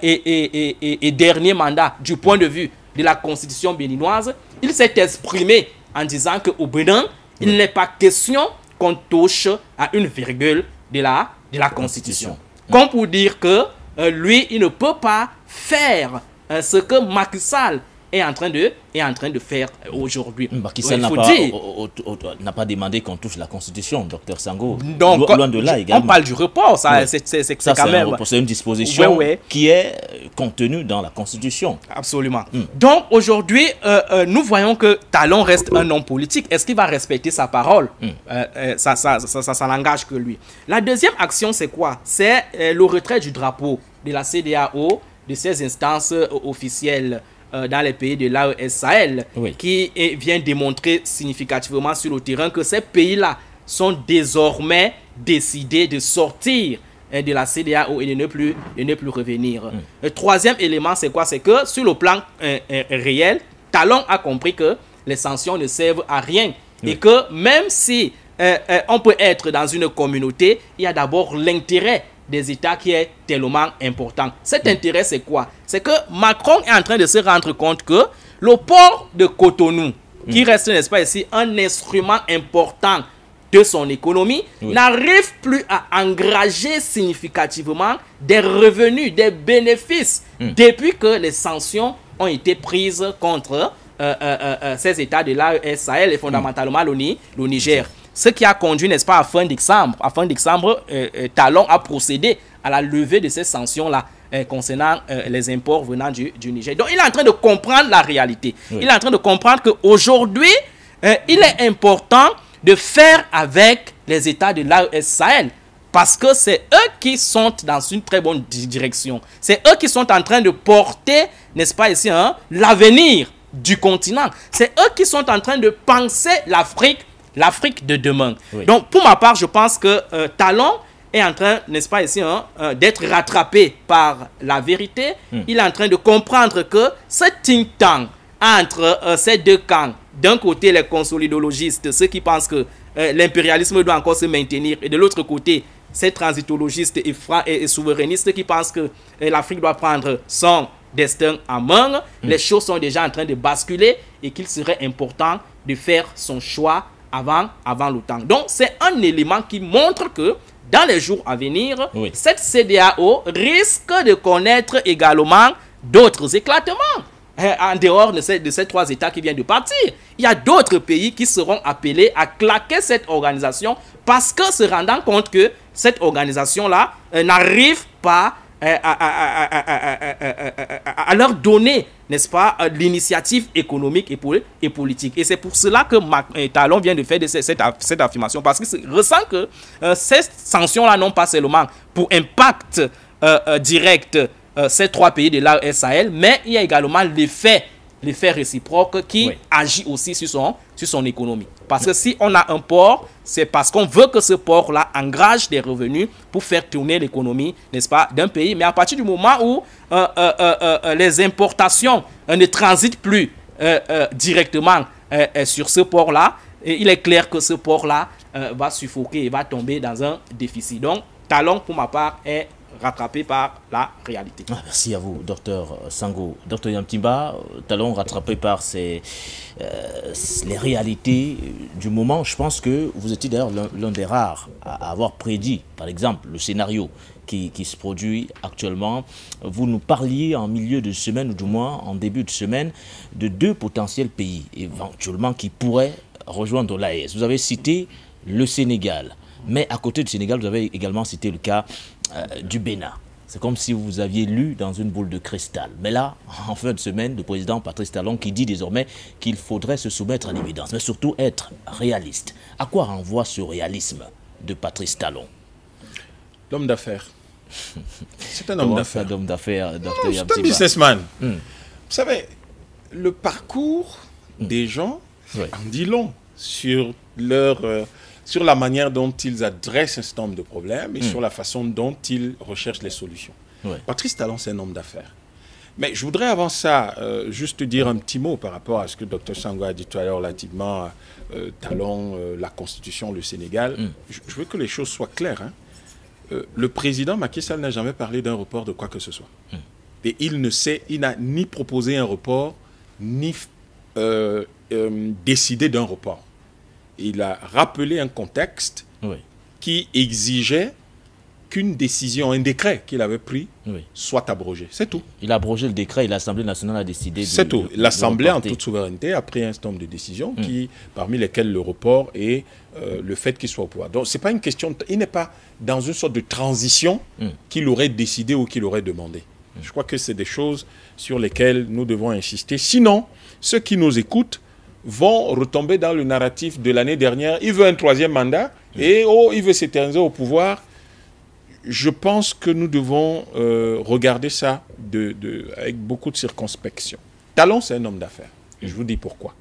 et dernier mandat du point de vue de la constitution béninoise, il s'est exprimé en disant qu'au Bénin, il n'est pas question qu'on touche à une virgule de la constitution. Comme pour dire que lui, il ne peut pas faire ce que Macky Sall est en train de faire aujourd'hui. Macky Sall n'a pas demandé qu'on touche la Constitution, Dr Sango. Donc, loin de là également. On parle du report, ça, c'est quand même... C'est une disposition qui est contenue dans la Constitution. Absolument. Donc, aujourd'hui, nous voyons que Talon reste un homme politique. Est-ce qu'il va respecter sa parole? Ça n'engage que lui. La deuxième action, c'est quoi? C'est le retrait du drapeau de la CEDEAO, de ces instances officielles dans les pays de l'AES Sahel, qui vient démontrer significativement sur le terrain que ces pays-là sont désormais décidés de sortir de la CEDEAO et de ne plus revenir. Le troisième élément, c'est quoi? C'est que sur le plan réel, Talon a compris que les sanctions ne servent à rien et que même si on peut être dans une communauté, il y a d'abord l'intérêt des États qui est tellement important. Cet intérêt, c'est quoi? C'est que Macron est en train de se rendre compte que le port de Cotonou, qui reste, n'est-ce pas ici, un instrument important de son économie, n'arrive plus à engager significativement des revenus, des bénéfices, depuis que les sanctions ont été prises contre ces États de l'AES Sahel et fondamentalement le Niger. Ce qui a conduit, n'est-ce pas, à fin décembre, Talon a procédé à la levée de ces sanctions-là concernant les imports venant du Niger. Donc, il est en train de comprendre la réalité. Il est en train de comprendre qu'aujourd'hui, il est important de faire avec les États de l'AES Sahel parce que c'est eux qui sont dans une très bonne direction. C'est eux qui sont en train de porter, n'est-ce pas, ici, l'avenir du continent. C'est eux qui sont en train de penser l'Afrique de demain. Donc, pour ma part, je pense que Talon est en train, n'est-ce pas ici, d'être rattrapé par la vérité. Il est en train de comprendre que ce think tank entre ces deux camps, d'un côté les consolidologistes, ceux qui pensent que l'impérialisme doit encore se maintenir, et de l'autre côté, ces transitologistes et souverainistes qui pensent que l'Afrique doit prendre son destin en main, les choses sont déjà en train de basculer et qu'il serait important de faire son choix avant le temps. Donc, c'est un élément qui montre que dans les jours à venir, cette CEDEAO risque de connaître également d'autres éclatements. En dehors de ces trois États qui viennent de partir, il y a d'autres pays qui seront appelés à claquer cette organisation parce que se rendant compte que cette organisation-là n'arrive pas à leur donner, n'est-ce pas, l'initiative économique et politique. Et c'est pour cela que Talon vient de faire cette affirmation, parce qu'il ressent que ces sanctions-là n'ont pas seulement pour impact direct ces trois pays de l'AES Sahel, mais il y a également l'effet réciproque qui agit aussi sur son économie. Parce que si on a un port, c'est parce qu'on veut que ce port-là engage des revenus pour faire tourner l'économie, n'est-ce pas, d'un pays. Mais à partir du moment où les importations ne transitent plus directement sur ce port-là, il est clair que ce port-là va suffoquer et va tomber dans un déficit. Donc, Talon, pour ma part, est rattrapé par la réalité. Merci à vous, Dr Sango. Dr Yamtimba, Talon rattrapé par les réalités du moment. Je pense que vous étiez d'ailleurs l'un des rares à avoir prédit, par exemple, le scénario qui se produit actuellement. Vous nous parliez en milieu de semaine, ou du moins en début de semaine, de deux potentiels pays, éventuellement, qui pourraient rejoindre l'AES. Vous avez cité le Sénégal. Mais à côté du Sénégal, vous avez également cité le cas du Bénin. C'est comme si vous aviez lu dans une boule de cristal. Mais là, en fin de semaine, le président Patrice Talon qui dit désormais qu'il faudrait se soumettre à l'évidence, mais surtout être réaliste. À quoi renvoie ce réalisme? de Patrice Talon? L'homme d'affaires. C'est un homme d'affaires. Un homme d'affaires, C'est un businessman. Vous savez, le parcours des gens en dit long sur sur la manière dont ils adressent un certain nombre de problèmes et sur la façon dont ils recherchent les solutions. Patrice Talon, c'est un homme d'affaires. Mais je voudrais avant ça juste dire un petit mot par rapport à ce que Dr Sango a dit tout à l'heure relativement à Talon, la Constitution, le Sénégal. Je veux que les choses soient claires. Le président Macky Sall n'a jamais parlé d'un report de quoi que ce soit. Et il n'a ni proposé un report, ni décidé d'un report. Il a rappelé un contexte qui exigeait qu'une décision, un décret qu'il avait pris, soit abrogé. C'est tout. Il a abrogé le décret et l'Assemblée nationale a décidé de... C'est tout. L'Assemblée, en toute souveraineté, a pris un certain nombre de décisions, parmi lesquelles le report et le fait qu'il soit au pouvoir. Donc, ce n'est pas une question... Il n'est pas dans une sorte de transition qu'il aurait décidé ou qu'il aurait demandé. Je crois que c'est des choses sur lesquelles nous devons insister. Sinon, ceux qui nous écoutent vont retomber dans le narratif de l'année dernière. Il veut un troisième mandat et il veut s'éterniser au pouvoir. Je pense que nous devons regarder ça avec beaucoup de circonspection. Talon, c'est un homme d'affaires. Et je vous dis pourquoi.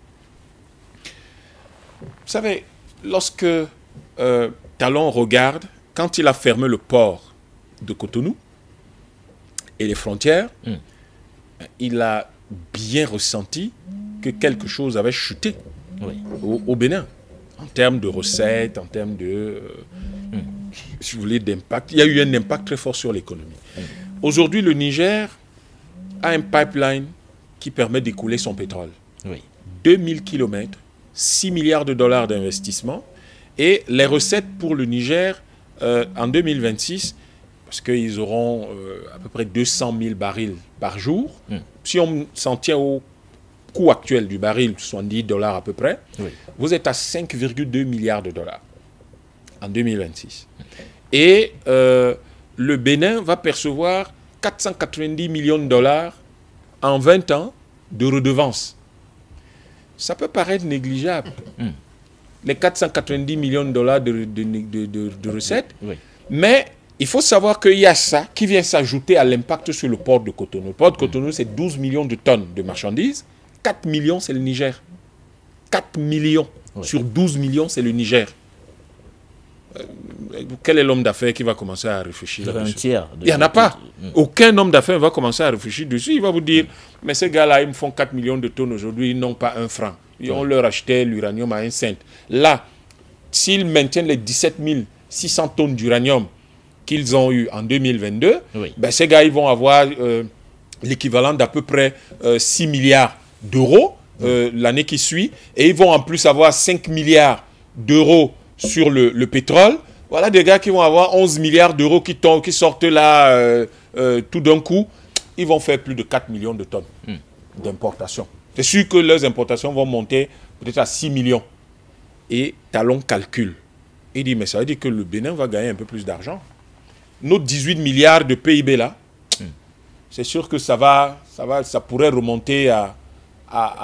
Vous savez, lorsque Talon regarde, quand il a fermé le port de Cotonou et les frontières, il a bien ressenti que quelque chose avait chuté au Bénin, en termes de recettes, en termes de... si vous voulez, d'impact. Il y a eu un impact très fort sur l'économie. Aujourd'hui, le Niger a un pipeline qui permet d'écouler son pétrole. 2000 km, 6 milliards de dollars d'investissement. Et les recettes pour le Niger en 2026, parce qu'ils auront à peu près 200 000 barils par jour. Si on s'en tient au coût actuel du baril, 70 dollars à peu près, vous êtes à 5,2 milliards de dollars en 2026. Et le Bénin va percevoir 490 millions de dollars en 20 ans de redevances. Ça peut paraître négligeable, les 490 millions de dollars de recettes, mais il faut savoir qu'il y a ça qui vient s'ajouter à l'impact sur le port de Cotonou. Le port de Cotonou, c'est 12 millions de tonnes de marchandises. 4 millions, c'est le Niger. 4 millions sur 12 millions, c'est le Niger. Quel est l'homme d'affaires qui va commencer à réfléchir là-dessus? Il n'y en a pas. Aucun homme d'affaires va commencer à réfléchir dessus. Il va vous dire, mais ces gars-là, ils me font 4 millions de tonnes aujourd'hui, ils n'ont pas un franc. On leur achetait l'uranium à 1 cent. Là, s'ils maintiennent les 17 600 tonnes d'uranium qu'ils ont eu en 2022, ben ces gars, ils vont avoir l'équivalent d'à peu près 6 milliards d'euros l'année qui suit. Et ils vont en plus avoir 5 milliards d'euros sur le pétrole. Voilà des gars qui vont avoir 11 milliards d'euros qui sortent là tout d'un coup. Ils vont faire plus de 4 millions de tonnes d'importation. C'est sûr que leurs importations vont monter peut-être à 6 millions. Et Talon calcule. Il dit, mais ça veut dire que le Bénin va gagner un peu plus d'argent. Nos 18 milliards de PIB là, c'est sûr que ça pourrait remonter à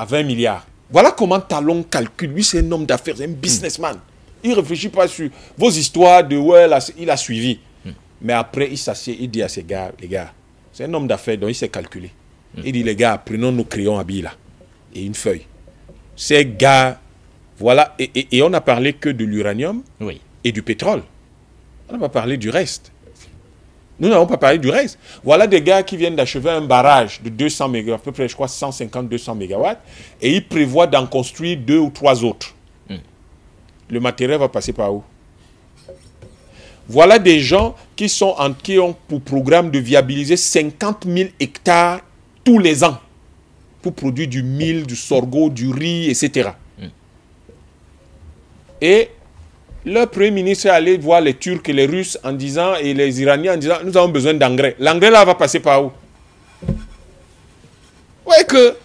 20 milliards. Voilà comment Talon calcule. Lui, c'est un homme d'affaires, c'est un businessman. Il ne réfléchit pas sur vos histoires de ouais, il a suivi. Mais après, il s'assied, il dit à ses gars, les gars, c'est un homme d'affaires, donc il s'est calculé. Il dit, les gars, prenons nos crayons à billes là, et une feuille. Ces gars, voilà, et on n'a parlé que de l'uranium et du pétrole. On n'a pas parlé du reste. Nous n'avons pas parlé du reste. Voilà des gars qui viennent d'achever un barrage de 200 MW, à peu près, je crois, 150-200 MW, et ils prévoient d'en construire 2 ou 3 autres. Le matériel va passer par où? Voilà des gens qui ont pour programme de viabiliser 50 000 hectares tous les ans pour produire du mil, du sorgho, du riz, etc. Et le Premier ministre est allé voir les Turcs et les Russes en disant, et les Iraniens en disant, nous avons besoin d'engrais. L'engrais là va passer par où? Ouais, que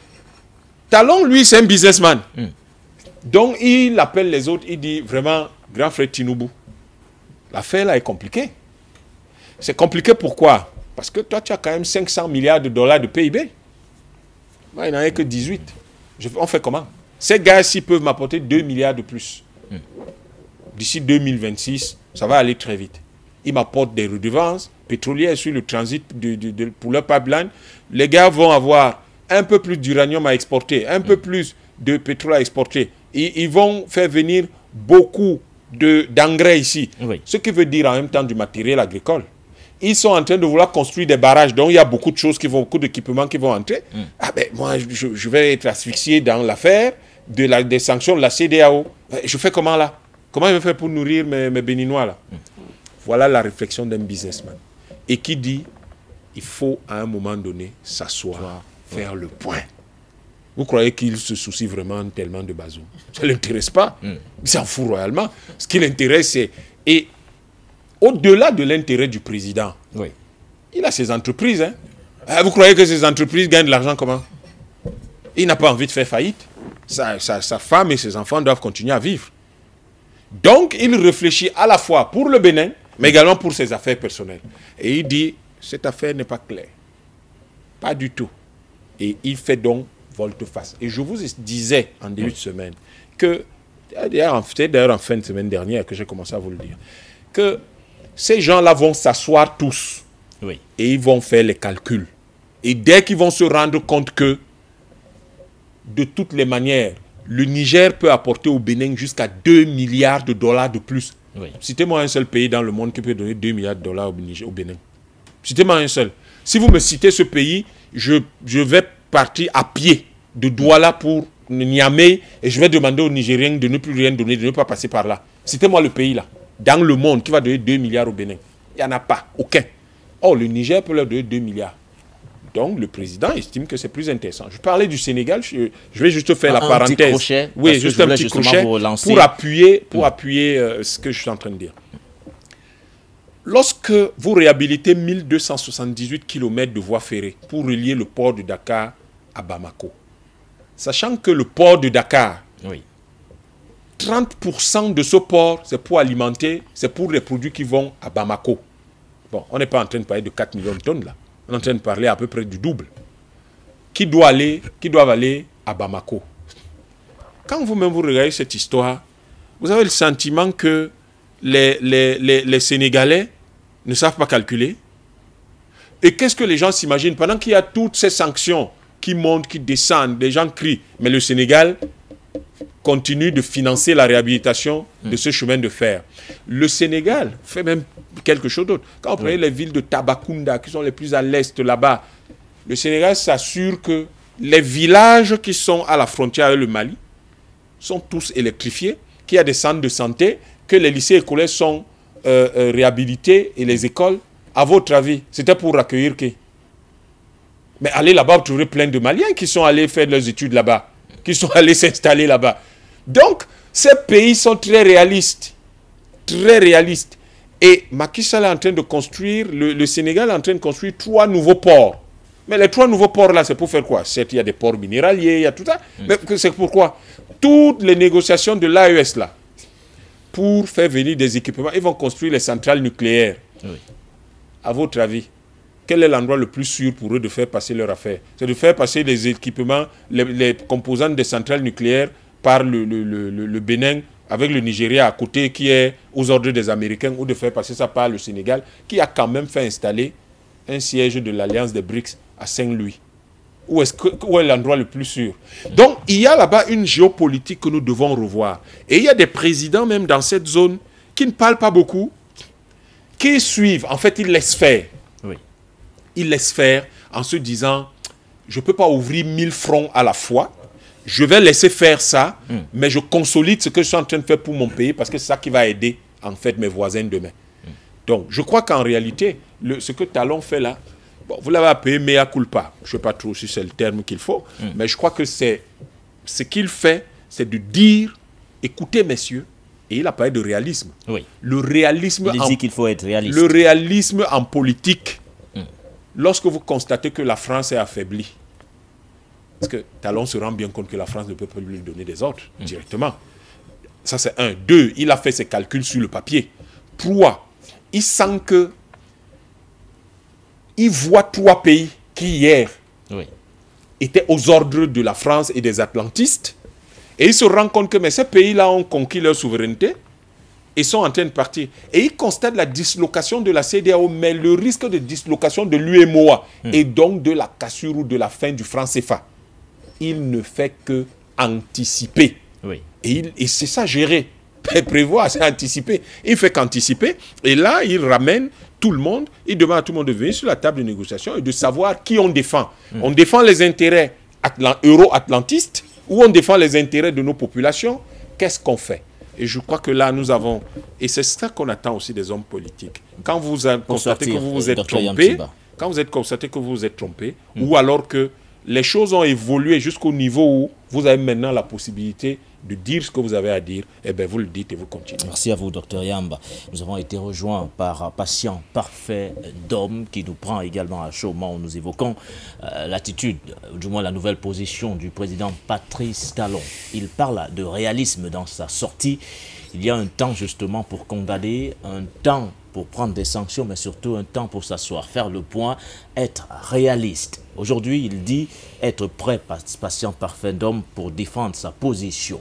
Talon, lui, c'est un businessman. Donc, il appelle les autres, il dit, vraiment, grand frère Tinubu, l'affaire là est compliquée. C'est compliqué pourquoi? Parce que toi, tu as quand même 500 milliards de dollars de PIB. Moi, il n'en a que 18. On fait comment? Ces gars-ci peuvent m'apporter 2 milliards de plus. d'ici 2026, ça va aller très vite. Ils m'apportent des redevances pétrolières sur le transit pour leur pipeline. Les gars vont avoir un peu plus d'uranium à exporter, un peu plus de pétrole à exporter. Et ils vont faire venir beaucoup d'engrais ici. Oui. Ce qui veut dire en même temps du matériel agricole. Ils sont en train de vouloir construire des barrages, donc il y a beaucoup de choses beaucoup d'équipements qui vont entrer. Ah ben moi, je vais être asphyxié dans l'affaire des sanctions de la CEDEAO. Je fais comment là? Comment je vais faire pour nourrir mes Béninois là? Voilà la réflexion d'un businessman. Et qui dit, il faut à un moment donné s'asseoir, faire le point. Vous croyez qu'il se soucie vraiment tellement de Bazoum? Ça ne l'intéresse pas. Il s'en fout royalement. Ce qui l'intéresse, c'est... Et au-delà de l'intérêt du président, il a ses entreprises. Hein. Vous croyez que ces entreprises gagnent de l'argent comment? Il n'a pas envie de faire faillite. Sa femme et ses enfants doivent continuer à vivre. Donc, il réfléchit à la fois pour le Bénin, mais également pour ses affaires personnelles. Et il dit, cette affaire n'est pas claire. Pas du tout. Et il fait donc volte-face. Et je vous disais en début de semaine que, d'ailleurs en fin de semaine dernière que j'ai commencé à vous le dire, que ces gens-là vont s'asseoir tous et ils vont faire les calculs. Et dès qu'ils vont se rendre compte que, de toutes les manières, le Niger peut apporter au Bénin jusqu'à 2 milliards de dollars de plus. Citez-moi un seul pays dans le monde qui peut donner 2 milliards de dollars au Bénin. Citez-moi un seul. Si vous me citez ce pays, je vais partir à pied de Douala pour Niamey et je vais demander aux Nigériens de ne plus rien donner, de ne pas passer par là. Citez-moi le pays là, dans le monde, qui va donner 2 milliards au Bénin. Il n'y en a pas, aucun. Or, le Niger peut leur donner 2 milliards. Donc, le président estime que c'est plus intéressant. Je parlais du Sénégal, je vais juste faire la parenthèse. Petit crochet, oui, juste un petit crochet pour appuyer ce que je suis en train de dire. Lorsque vous réhabilitez 1278 km de voies ferrées pour relier le port de Dakar à Bamako, sachant que le port de Dakar, 30% de ce port, c'est pour alimenter, c'est pour les produits qui vont à Bamako. Bon, on n'est pas en train de parler de 4 millions de tonnes là. On est en train de parler à peu près du double. Qui doivent aller à Bamako. Quand vous-même vous regardez cette histoire, vous avez le sentiment que les Sénégalais ne savent pas calculer. Et qu'est-ce que les gens s'imaginent? Pendant qu'il y a toutes ces sanctions qui montent, qui descendent, les gens crient. Mais le Sénégal continue de financer la réhabilitation de ce chemin de fer. Le Sénégal fait même quelque chose d'autre. Quand vous prenez les villes de Tabacounda, qui sont les plus à l'est là-bas, le Sénégal s'assure que les villages qui sont à la frontière avec le Mali sont tous électrifiés, qu'il y a des centres de santé, que les lycées et collèges sont réhabilités et les écoles. À votre avis, c'était pour accueillir qui? Mais allez là-bas, vous trouverez plein de Maliens qui sont allés faire leurs études là-bas, qui sont allés s'installer là-bas. Donc, ces pays sont très réalistes. Très réalistes. Et Macky Sall est en train de construire, le Sénégal est en train de construire 3 nouveaux ports. Mais les 3 nouveaux ports-là, c'est pour faire quoi? Certes, il y a des ports minéraliers, il y a tout ça. Mais c'est pourquoi? Toutes les négociations de l'AES, là, pour faire venir des équipements, ils vont construire les centrales nucléaires. À votre avis, quel est l'endroit le plus sûr pour eux de faire passer leur affaire? C'est de faire passer les équipements, les composantes des centrales nucléaires par le Bénin, avec le Nigeria à côté, qui est aux ordres des Américains, ou de faire passer ça par le Sénégal, qui a quand même fait installer un siège de l'Alliance des BRICS à Saint-Louis. Où est l'endroit le plus sûr? Donc, il y a là-bas une géopolitique que nous devons revoir. Et il y a des présidents même dans cette zone qui ne parlent pas beaucoup, qui suivent. En fait, ils laissent faire. Ils laissent faire en se disant, je ne peux pas ouvrir 1000 fronts à la fois. Je vais laisser faire ça, mais je consolide ce que je suis en train de faire pour mon pays parce que c'est ça qui va aider, en fait, mes voisins demain. Donc, je crois qu'en réalité, ce que Talon fait là, bon, vous l'avez appelé mea culpa. Je ne sais pas trop si c'est le terme qu'il faut, mais je crois que c'est ce qu'il fait, c'est de dire, écoutez, messieurs, et il a parlé de réalisme. Le réalisme, il dit qu'il faut être réaliste. Le réalisme en politique, lorsque vous constatez que la France est affaiblie, parce que Talon se rend bien compte que la France ne peut pas lui donner des ordres directement. Ça, c'est 1. 2, il a fait ses calculs sur le papier. 3, il sent que il voit 3 pays qui, hier, étaient aux ordres de la France et des atlantistes. Et il se rend compte que mais ces pays-là ont conquis leur souveraineté. et sont en train de partir. Et ils constatent la dislocation de la CEDEAO, mais le risque de dislocation de l'UEMOA et donc de la cassure ou de la fin du franc CFA. Il ne fait que anticiper. Oui. Et c'est ça, gérer. Prévoir, c'est anticiper. Il fait qu'anticiper. Et là, il ramène tout le monde. Il demande à tout le monde de venir sur la table de négociation et de savoir qui on défend. On défend les intérêts euro-atlantistes ou on défend les intérêts de nos populations. Qu'est-ce qu'on fait? Et je crois que là, nous avons... Et c'est ça qu'on attend aussi des hommes politiques. Quand vous constatez que vous vous êtes trompé, quand vous êtes constaté que vous vous êtes trompé, ou alors que les choses ont évolué jusqu'au niveau où vous avez maintenant la possibilité de dire ce que vous avez à dire, eh bien vous le dites et vous continuez. Merci à vous, Dr Yamba. Nous avons été rejoints par Patient Parfait d'Homme qui nous prend également à chaud au moment où nous évoquons l'attitude, du moins la nouvelle position du président Patrice Talon. Il parle de réalisme dans sa sortie. Il y a un temps justement pour condamner, un temps pour prendre des sanctions, mais surtout un temps pour s'asseoir, faire le point, être réaliste. Aujourd'hui, il dit être prêt, Patient Parfait d'Homme, pour défendre sa position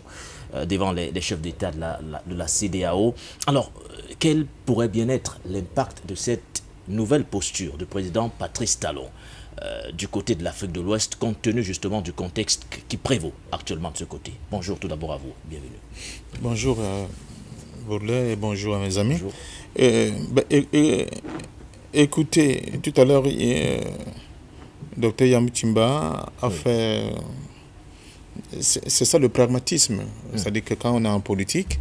devant les chefs d'État de la CEDEAO. Alors, quel pourrait bien être l'impact de cette nouvelle posture du président Patrice Talon du côté de l'Afrique de l'Ouest, compte tenu justement du contexte qui prévaut actuellement de ce côté? Bonjour tout d'abord à vous, bienvenue. Bonjour Baudelaire et bonjour à mes amis. Bonjour. Écoutez, tout à l'heure, Dr Yamutimba a fait... C'est ça le pragmatisme. C'est-à-dire que quand on est en politique,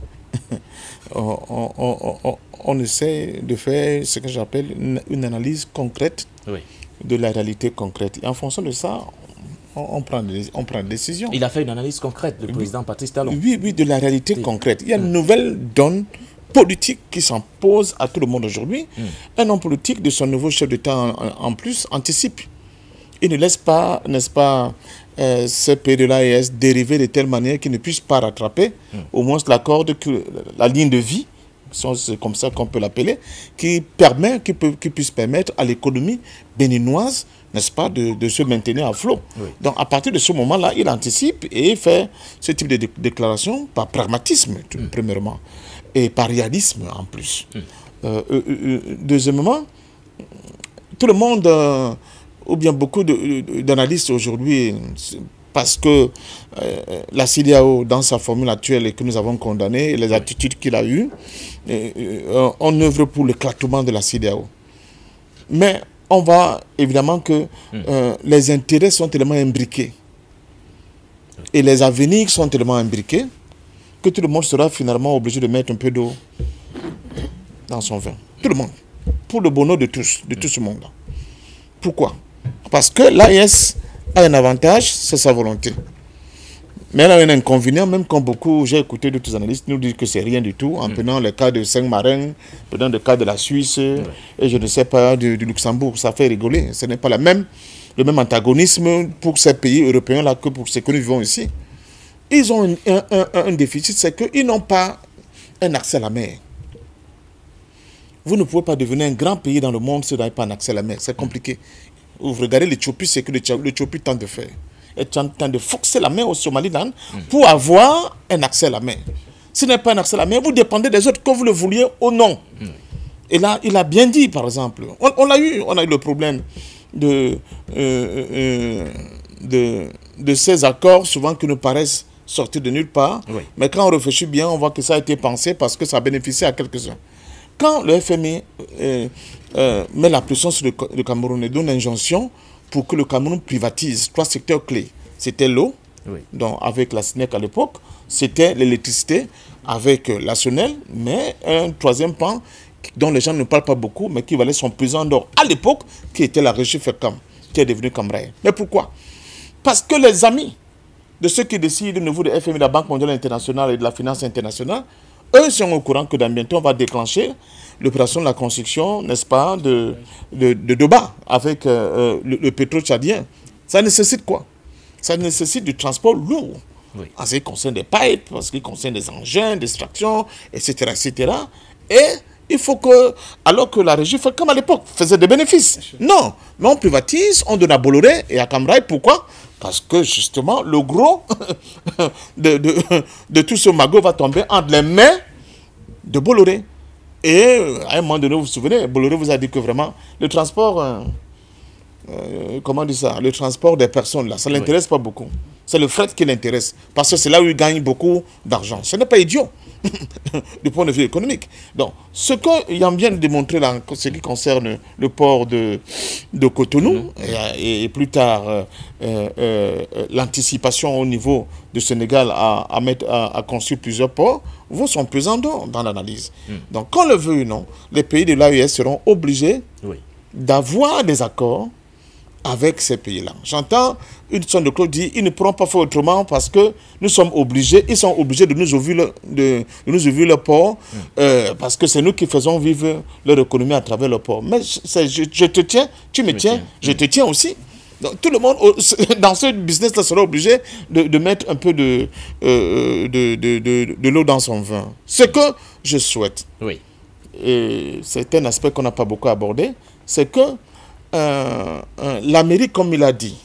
on essaie de faire ce que j'appelle une analyse concrète de la réalité concrète. Et en fonction de ça, on prend des décisions. Il a fait une analyse concrète, le président Patrice Talon. Oui, de la réalité concrète. Il y a une nouvelle donne politique qui s'impose à tout le monde aujourd'hui. Un homme politique de son nouveau chef d'État en plus anticipe. Il ne laisse pas, n'est-ce pas, ces pays de l'AES dériver de telle manière qu'ils ne puissent pas rattraper au moins la corde, la ligne de vie, c'est comme ça qu'on peut l'appeler, qui puisse permettre à l'économie béninoise, n'est-ce pas, de se maintenir à flot. Donc à partir de ce moment-là, il anticipe et fait ce type de déclaration par pragmatisme, premièrement, et par réalisme en plus. Deuxièmement, tout le monde, ou bien beaucoup d'analystes aujourd'hui, parce que la CEDEAO, dans sa formule actuelle et que nous avons condamnée, et les attitudes qu'il a eues, on œuvre pour l'éclatement de la CEDEAO. Mais on voit évidemment que les intérêts sont tellement imbriqués et les avenirs sont tellement imbriqués que tout le monde sera finalement obligé de mettre un peu d'eau dans son vin. Tout le monde. Pour le bonheur de tous, de tout ce monde-là. Pourquoi? Parce que l'AES a un avantage, c'est sa volonté. Mais elle a un inconvénient, même quand beaucoup, j'ai écouté d'autres analystes nous disent que c'est rien du tout, en prenant le cas de Saint-Marin, prenant le cas de la Suisse, et je ne sais pas, du Luxembourg, ça fait rigoler. Ce n'est pas le même antagonisme pour ces pays européens-là que pour ceux que nous vivons ici. Ils ont un déficit, c'est qu'ils n'ont pas un accès à la mer. Vous ne pouvez pas devenir un grand pays dans le monde si vous n'avez pas un accès à la mer. C'est compliqué. Vous regardez l'Éthiopie, c'est que l'Éthiopie tente de faire. Elle tente de forcer la mer au Somaliland pour avoir un accès à la mer. Si vous n'avez pas un accès à la mer, vous dépendez des autres, que vous le vouliez ou non. Et là, il a bien dit, par exemple, on a eu le problème de ces accords, souvent qui nous paraissent sortir de nulle part. Mais quand on réfléchit bien, on voit que ça a été pensé parce que ça a bénéficié à quelques-uns. Quand le FMI met la pression sur le Cameroun et donne l'injonction pour que le Cameroun privatise 3 secteurs clés, c'était l'eau, donc avec la SNEC à l'époque, c'était l'électricité avec la SONEL, mais un troisième pan dont les gens ne parlent pas beaucoup, mais qui valait son pesant d'or à l'époque, qui était la régie FECAM, qui est devenue Camraï. Mais pourquoi? Parce que les amis de ceux qui décident au niveau de FMI, de la Banque mondiale internationale et de la finance internationale, eux sont au courant que dans bientôt on va déclencher l'opération de la construction, n'est-ce pas, de Doba avec le pétrole tchadien. Ça nécessite quoi? Ça nécessite du transport lourd. En ce qui concerne des pipes, en ce qui concerne des engins, d'extraction, etc., etc. Et il faut que, alors que la régie fait comme à l'époque, faisait des bénéfices. Non, mais on privatise, on donne à Bolloré et à Camraï. Pourquoi? Parce que justement, le gros de tout ce magot va tomber entre les mains de Bolloré. Et à un moment donné, vous vous souvenez, Bolloré vous a dit que vraiment, le transport, comment dire ça, le transport des personnes, là, ça ne l'intéresse pas beaucoup. C'est le fret qui l'intéresse, parce que c'est là où il gagne beaucoup d'argent. Ce n'est pas idiot, du point de vue économique. Donc, ce que Yam vient de démontrer là, ce qui concerne le port de Cotonou, et plus tard, l'anticipation au niveau du Sénégal à construire plusieurs ports, vaut son pesant d'or dans l'analyse. Donc, qu'on le veuille ou non, les pays de l'AES seront obligés d'avoir des accords avec ces pays-là. J'entends une sonde de Claude dire ils ne pourront pas faire autrement parce que nous sommes obligés, ils sont obligés de nous ouvrir le port parce que c'est nous qui faisons vivre leur économie à travers le port. Mais je te tiens, tu me tiens, je te tiens aussi. Donc, tout le monde dans ce business-là sera obligé de mettre un peu de l'eau dans son vin. Ce que je souhaite, et c'est un aspect qu'on n'a pas beaucoup abordé, c'est que l'Amérique, comme il a dit,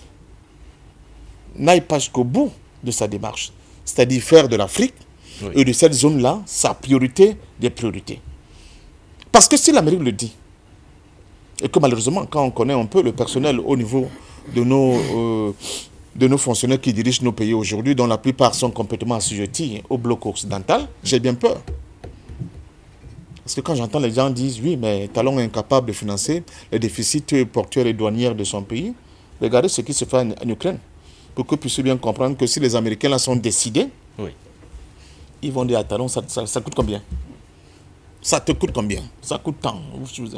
n'aille pas jusqu'au bout de sa démarche. C'est-à-dire faire de l'Afrique et de cette zone-là sa priorité des priorités. Parce que si l'Amérique le dit, et que malheureusement, quand on connaît un peu le personnel au niveau de nos fonctionnaires qui dirigent nos pays aujourd'hui, dont la plupart sont complètement assujettis au bloc occidental, j'ai bien peur. Parce que quand j'entends les gens dire, oui, mais Talon est incapable de financer les déficits portuaires et douanières de son pays, regardez ce qui se fait en Ukraine. Pour que vous puissiez bien comprendre que si les Américains là sont décidés, ils vont dire à Talon, ça coûte combien? Ça te coûte combien? Ça coûte tant.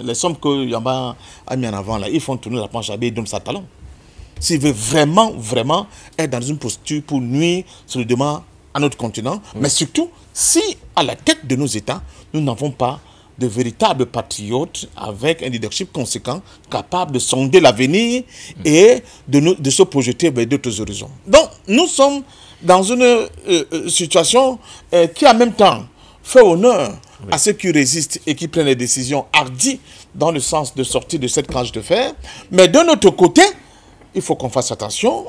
Les sommes que Yamba a mis en avant, là, ils font tourner la planche à billets et donnent ça à Talon. S'ils veulent vraiment, vraiment être dans une posture pour nuire sur le demain à notre continent, mais surtout, si à la tête de nos États, nous n'avons pas de véritables patriotes avec un leadership conséquent, capable de sonder l'avenir et de se projeter vers d'autres horizons. Donc, nous sommes dans une situation qui, en même temps, fait honneur à ceux qui résistent et qui prennent des décisions hardies dans le sens de sortir de cette cage de fer. Mais d'un autre côté, il faut qu'on fasse attention,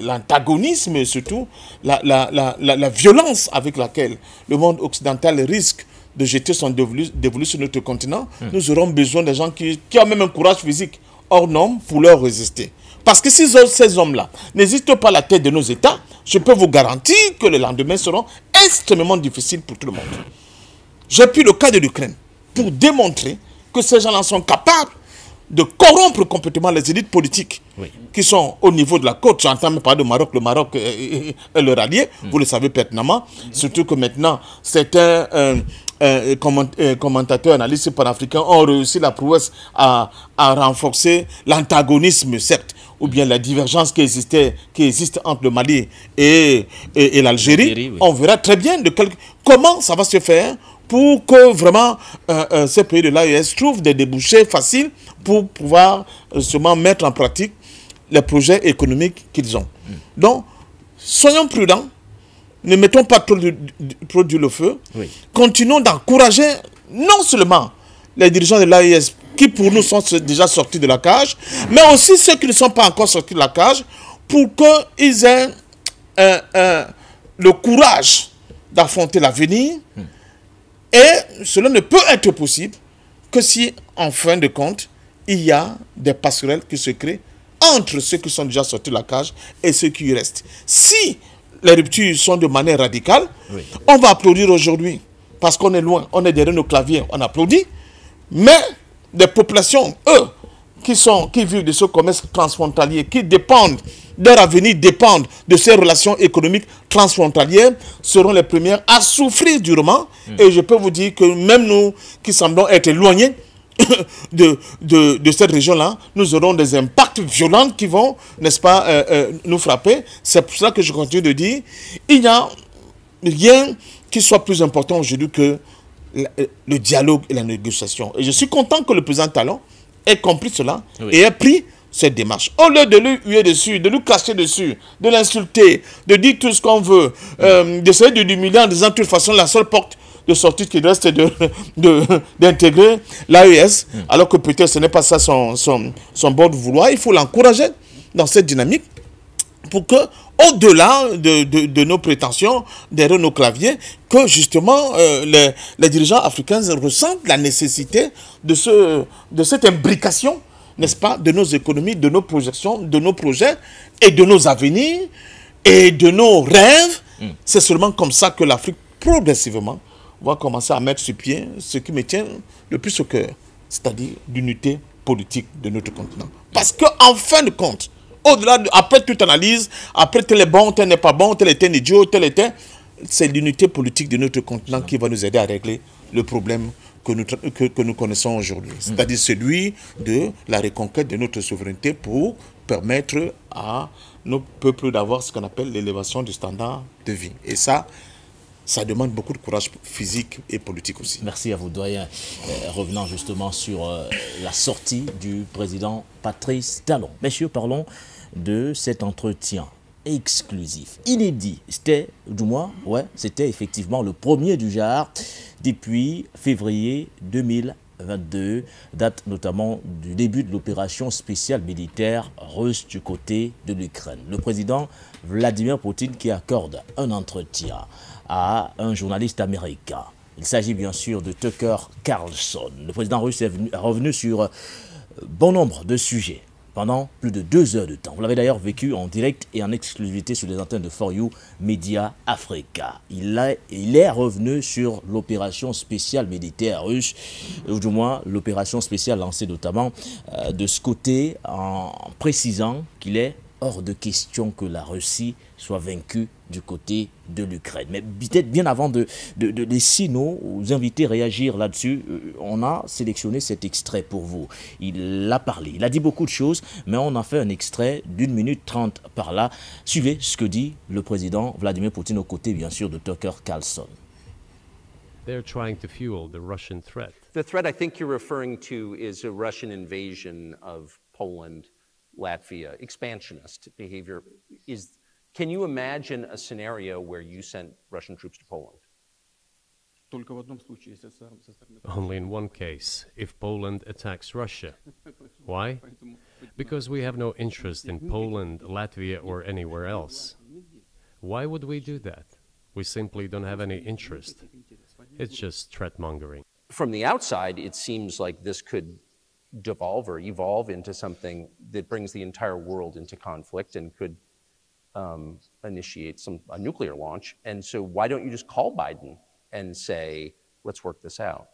l'antagonisme et surtout la violence avec laquelle le monde occidental risque de jeter son dévolu sur notre continent. Nous aurons besoin des gens qui ont même un courage physique hors norme pour leur résister. Parce que si ces hommes-là n'hésitent pas à la tête de nos États, je peux vous garantir que les lendemains seront extrêmement difficiles pour tout le monde. J'ai pris le cas de l'Ukraine pour démontrer que ces gens-là sont capables de corrompre complètement les élites politiques qui sont au niveau de la côte. J'entends même parler du Maroc. Le Maroc est leur allié, vous le savez pertinemment. Surtout que maintenant, certains commentateurs, analystes panafricains ont réussi la prouesse à renforcer l'antagonisme, certes, ou bien la divergence qui existe entre le Mali et l'Algérie. On verra très bien comment ça va se faire pour que vraiment ces pays de l'AES trouvent des débouchés faciles pour pouvoir seulement mettre en pratique les projets économiques qu'ils ont. Donc, soyons prudents, ne mettons pas trop d'huile au feu, continuons d'encourager non seulement les dirigeants de l'AES qui pour nous sont déjà sortis de la cage, mais aussi ceux qui ne sont pas encore sortis de la cage pour qu'ils aient le courage d'affronter l'avenir. Et cela ne peut être possible que si, en fin de compte, il y a des passerelles qui se créent entre ceux qui sont déjà sortis de la cage et ceux qui y restent. Si les ruptures sont de manière radicale, on va applaudir aujourd'hui parce qu'on est loin, on est derrière nos claviers, on applaudit. Mais des populations, eux, qui vivent de ce commerce transfrontalier, qui dépendent, leur avenir dépend de ces relations économiques transfrontalières, seront les premières à souffrir durement. Et je peux vous dire que même nous, qui semblons être éloignés de cette région-là, nous aurons des impacts violents qui vont, n'est-ce pas, nous frapper. C'est pour cela que je continue de dire, il n'y a rien qui soit plus important aujourd'hui que le dialogue et la négociation. Et je suis content que le président Talon ait compris cela et ait pris cette démarche. Au lieu de lui huer dessus, de lui cracher dessus, de l'insulter, de dire tout ce qu'on veut, d'essayer de l'humilier en disant de toute façon la seule porte de sortie qui reste d'intégrer l'AES, alors que peut-être ce n'est pas ça son bon vouloir. Il faut l'encourager dans cette dynamique pour que, au-delà de nos prétentions, derrière nos claviers, que justement les dirigeants africains ressentent la nécessité de cette imbrication, n'est-ce pas, de nos économies, de nos projections, de nos projets et de nos avenirs et de nos rêves. C'est seulement comme ça que l'Afrique, progressivement, va commencer à mettre sur pied ce qui me tient le plus au cœur, c'est-à-dire l'unité politique de notre continent. Parce qu'en fin de compte, au-delà, après toute analyse, après tel est bon, tel n'est pas bon, tel est un idiot, tel est un, c'est l'unité politique de notre continent qui va nous aider à régler le problème que nous connaissons aujourd'hui. C'est-à-dire celui de la reconquête de notre souveraineté pour permettre à nos peuples d'avoir ce qu'on appelle l'élévation du standard de vie. Et ça demande beaucoup de courage physique et politique aussi. Merci à vous, doyen. Revenant justement sur la sortie du président Patrice Talon. Messieurs, parlons de cet entretien exclusif, inédit. C'était, du moins, ouais, c'était effectivement le premier du genre depuis février 2022, date notamment du début de l'opération spéciale militaire russe du côté de l'Ukraine. Le président Vladimir Poutine qui accorde un entretien à un journaliste américain. Il s'agit bien sûr de Tucker Carlson. Le président russe est revenu sur bon nombre de sujets pendant plus de 2 heures de temps. Vous l'avez d'ailleurs vécu en direct et en exclusivité sur les antennes de For You Media Africa. Il est revenu sur l'opération spéciale militaire russe, ou du moins l'opération spéciale lancée notamment de ce côté, en précisant qu'il est hors de question que la Russie soit vaincue du côté de l'Ukraine. Mais peut-être bien avant de laisser nos invités réagir là-dessus, on a sélectionné cet extrait pour vous. Il a parlé, il a dit beaucoup de choses, mais on a fait un extrait d'1 minute 30 par là. Suivez ce que dit le président Vladimir Poutine aux côtés, bien sûr, de Tucker Carlson. They're trying to fuel the Russian threat. The threat I think you're referring to is a Russian invasion of Poland, Latvia, expansionist behavior. Can you imagine a scenario where you sent Russian troops to Poland? Only in one case, if Poland attacks Russia. Why? Because we have no interest in Poland, Latvia, or anywhere else. Why would we do that? We simply don't have any interest. It's just threat-mongering. From the outside, it seems like this could devolve or evolve into something that brings the entire world into conflict and could initiate a nuclear launch. And so why don't you just call Biden and say, let's work this out?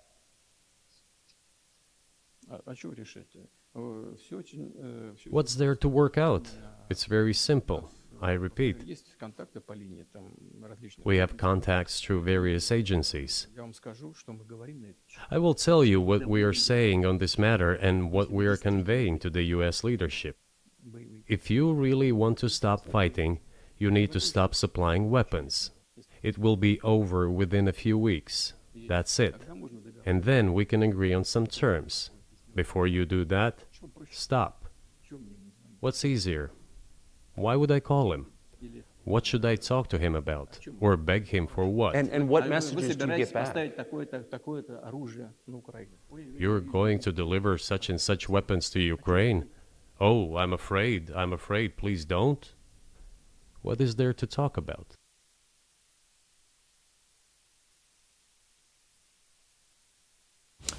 What's there to work out? It's very simple. I repeat, we have contacts through various agencies. I will tell you what we are saying on this matter and what we are conveying to the US leadership. If you really want to stop fighting, you need to stop supplying weapons. It will be over within a few weeks. That's it. And then we can agree on some terms. Before you do that, stop. What's easier? Why would I call him? What should I talk to him about? Or beg him for what? And what messages do you get back? You're going to deliver such and such weapons to Ukraine? Oh, I'm afraid, please don't. What is there to talk about?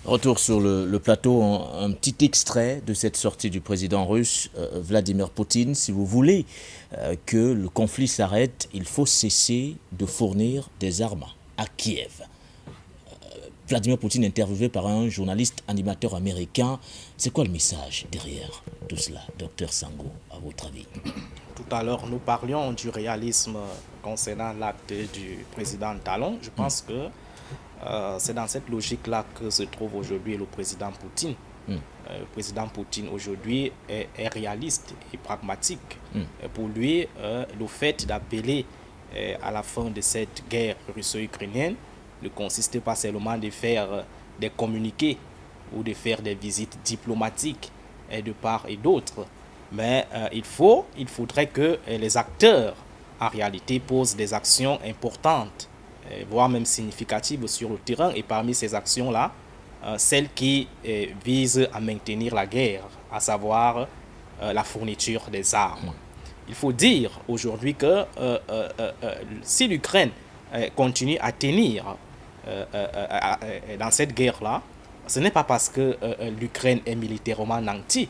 Retour sur le plateau, un petit extrait de cette sortie du président russe Vladimir Poutine. Si vous voulez que le conflit s'arrête, il faut cesser de fournir des armes à Kiev. Vladimir Poutine interviewé par un journaliste animateur américain. C'est quoi le message derrière tout cela, Dr Sango, à votre avis? Tout à l'heure, nous parlions du réalisme concernant l'acte du président Talon. Je pense que c'est dans cette logique-là que se trouve aujourd'hui le président Poutine. Le président Poutine aujourd'hui est réaliste et pragmatique. Pour lui, le fait d'appeler à la fin de cette guerre russo-ukrainienne ne consiste pas seulement de faire des communiqués ou de faire des visites diplomatiques de part et d'autre, mais il faudrait que les acteurs en réalité posent des actions importantes, voire même significatives sur le terrain, et parmi ces actions-là, celles qui visent à maintenir la guerre, à savoir la fourniture des armes. il faut dire aujourd'hui que si l'Ukraine continue à tenir dans cette guerre-là, ce n'est pas parce que l'Ukraine est militairement nantie,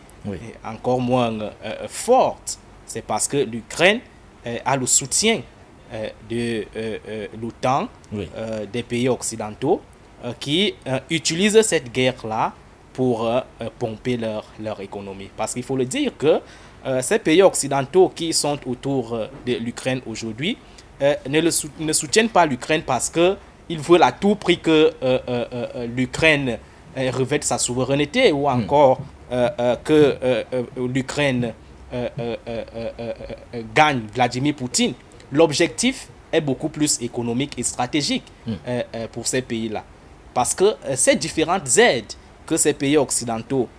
encore moins forte, c'est parce que l'Ukraine a le soutien de l'OTAN, des pays occidentaux, qui utilisent cette guerre-là pour pomper leur économie. Parce qu'il faut le dire que ces pays occidentaux qui sont autour de l'Ukraine aujourd'hui ne soutiennent pas l'Ukraine parce qu'ils veulent à tout prix que l'Ukraine revête sa souveraineté ou encore que l'Ukraine gagne Vladimir Poutine. L'objectif est beaucoup plus économique et stratégique pour ces pays-là. Parce que ces différentes aides que ces pays occidentaux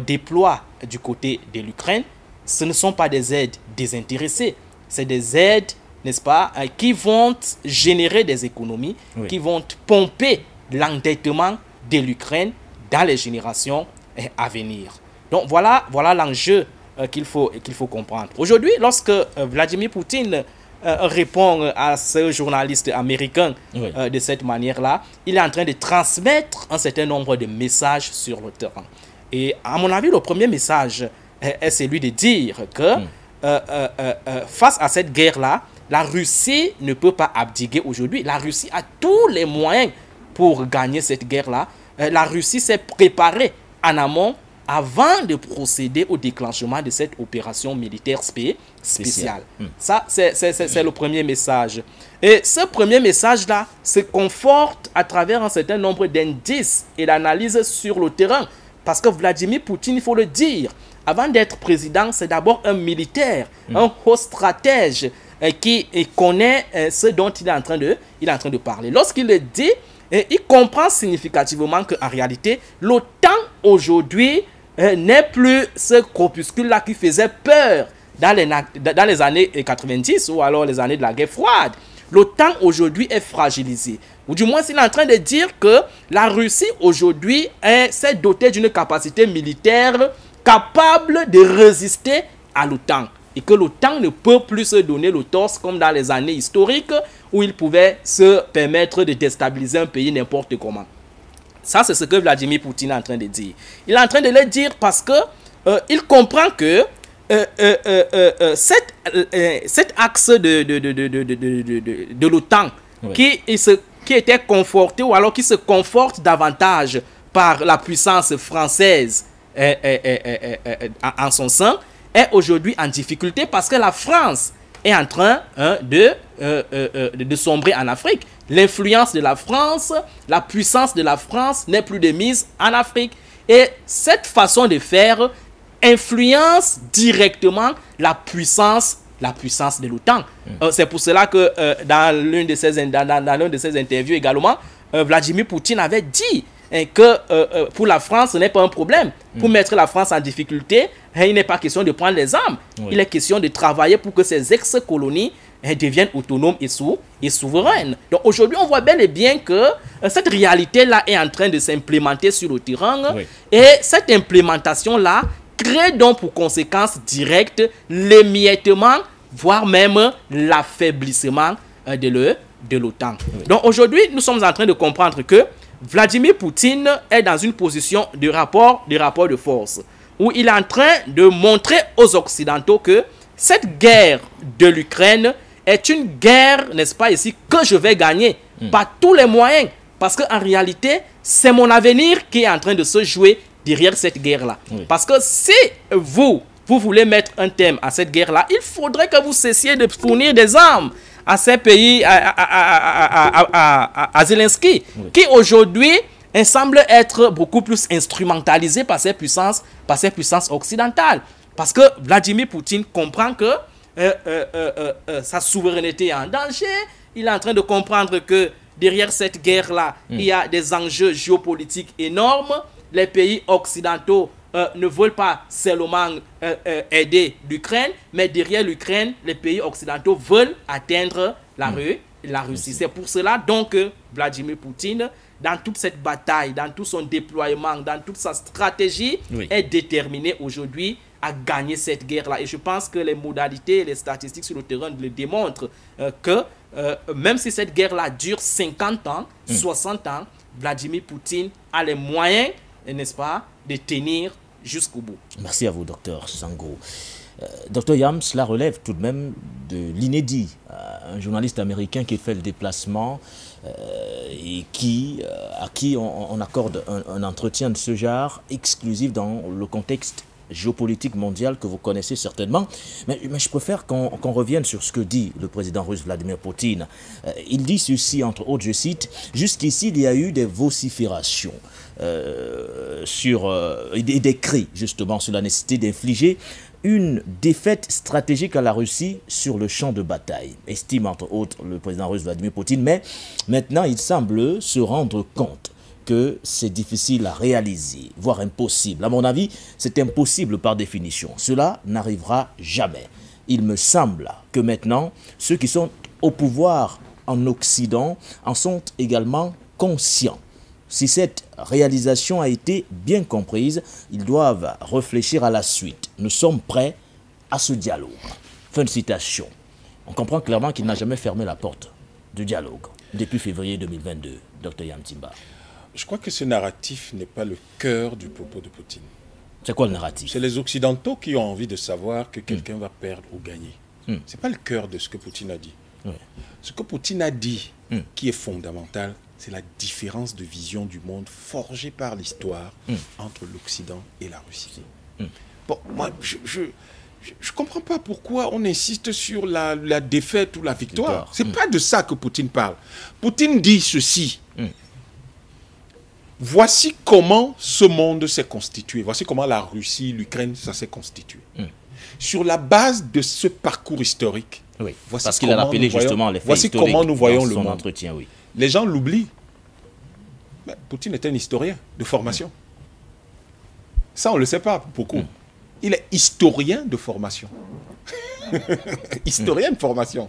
déploient du côté de l'Ukraine, ce ne sont pas des aides désintéressées. C'est des aides, n'est-ce pas, qui vont générer des économies, qui vont pomper l'endettement de l'Ukraine dans les générations à venir. Donc voilà l'enjeu qu'il faut comprendre. Aujourd'hui, lorsque Vladimir Poutine répond à ce journaliste américain de cette manière-là, il est en train de transmettre un certain nombre de messages sur le terrain. Et à mon avis, le premier message est celui de dire que face à cette guerre-là, la Russie ne peut pas abdiquer aujourd'hui. La Russie a tous les moyens pour gagner cette guerre-là. La Russie s'est préparée en amont avant de procéder au déclenchement de cette opération militaire spéciale. Ça, c'est le premier message. Et ce premier message-là se conforte à travers un certain nombre d'indices et d'analyses sur le terrain. Parce que Vladimir Poutine, il faut le dire, avant d'être président, c'est d'abord un militaire, un haut stratège qui connaît ce dont il est en train de parler. Lorsqu'il le dit, il comprend significativement qu'en réalité, l'OTAN aujourd'hui n'est plus ce corpuscule-là qui faisait peur dans les années 90 ou alors les années de la guerre froide. L'OTAN aujourd'hui est fragilisée. Ou du moins, il est en train de dire que la Russie aujourd'hui s'est dotée d'une capacité militaire capable de résister à l'OTAN. Et que l'OTAN ne peut plus se donner le torse comme dans les années historiques où il pouvait se permettre de déstabiliser un pays n'importe comment. Ça, c'est ce que Vladimir Poutine est en train de dire. Il est en train de le dire parce que il comprend que cet axe de l'OTAN qui était conforté ou alors qui se conforte davantage par la puissance française en son sein, est aujourd'hui en difficulté parce que la France est en train de sombrer en Afrique. L'influence de la France, la puissance de la France n'est plus de mise en Afrique. Et cette façon de faire influence directement la puissance de l'OTAN. C'est pour cela que dans l'une de ses interviews également, Vladimir Poutine avait dit que pour la France, ce n'est pas un problème. Pour mettre la France en difficulté, il n'est pas question de prendre les armes. Il est question de travailler pour que ces ex-colonies deviennent autonomes et souveraines. Donc aujourd'hui, on voit bel et bien que cette réalité-là est en train de s'implémenter sur le terrain. Et cette implémentation-là crée donc pour conséquence directe l'émiettement, voire même l'affaiblissement de l'OTAN. Donc aujourd'hui, nous sommes en train de comprendre que Vladimir Poutine est dans une position de rapport de force, où il est en train de montrer aux Occidentaux que cette guerre de l'Ukraine est une guerre, n'est-ce pas ici, que je vais gagner par tous les moyens. Parce qu'en réalité, c'est mon avenir qui est en train de se jouer derrière cette guerre-là. Parce que si vous voulez mettre un terme à cette guerre-là, il faudrait que vous cessiez de fournir des armes à ces pays, à Zelensky, qui aujourd'hui semble être beaucoup plus instrumentalisé par ces puissances occidentales. Parce que Vladimir Poutine comprend que sa souveraineté est en danger. Il est en train de comprendre que derrière cette guerre-là, il y a des enjeux géopolitiques énormes. Les pays occidentaux ne veulent pas seulement aider l'Ukraine, mais derrière l'Ukraine, les pays occidentaux veulent atteindre la Russie. C'est pour cela donc que Vladimir Poutine, dans toute cette bataille, dans tout son déploiement, dans toute sa stratégie, est déterminé aujourd'hui à gagner cette guerre-là. Et je pense que les modalités, les statistiques sur le terrain le démontrent que même si cette guerre-là dure 50 ans, 60 ans, Vladimir Poutine a les moyens, n'est-ce pas, de tenir jusqu'au bout. Merci à vous, docteur Sango. Docteur Yam, cela relève tout de même de l'inédit. Un journaliste américain qui fait le déplacement et à qui on accorde un entretien de ce genre exclusif dans le contexte géopolitique mondial que vous connaissez certainement. Mais je préfère qu'on revienne sur ce que dit le président russe Vladimir Poutine. Il dit ceci, entre autres, je cite, « Jusqu'ici, il y a eu des vociférations et des cris, justement, sur la nécessité d'infliger une défaite stratégique à la Russie sur le champ de bataille », estime entre autres le président russe Vladimir Poutine. Mais maintenant, il semble se rendre compte que c'est difficile à réaliser, voire impossible. À mon avis, c'est impossible par définition. Cela n'arrivera jamais. Il me semble que maintenant, ceux qui sont au pouvoir en Occident en sont également conscients. Si cette réalisation a été bien comprise, ils doivent réfléchir à la suite. Nous sommes prêts à ce dialogue. Fin de citation. On comprend clairement qu'il n'a jamais fermé la porte du dialogue depuis février 2022. Dr Yam Timba. Je crois que ce narratif n'est pas le cœur du propos de Poutine. C'est quoi le narratif? C'est les Occidentaux qui ont envie de savoir que quelqu'un va perdre ou gagner. Ce n'est pas le cœur de ce que Poutine a dit. Ce que Poutine a dit, qui est fondamental, c'est la différence de vision du monde forgée par l'histoire entre l'Occident et la Russie. Bon, moi, je ne comprends pas pourquoi on insiste sur la défaite ou la victoire. Ce n'est pas de ça que Poutine parle. Poutine dit ceci. Voici comment ce monde s'est constitué. Voici comment la Russie, l'Ukraine, ça s'est constitué. Sur la base de ce parcours historique, voici parce qu'il a rappelé justement les faits voici comment nous voyons le monde. Entretien, Les gens l'oublient. Poutine est un historien de formation. Ça, on ne le sait pas beaucoup. Il est historien de formation. Historien de formation.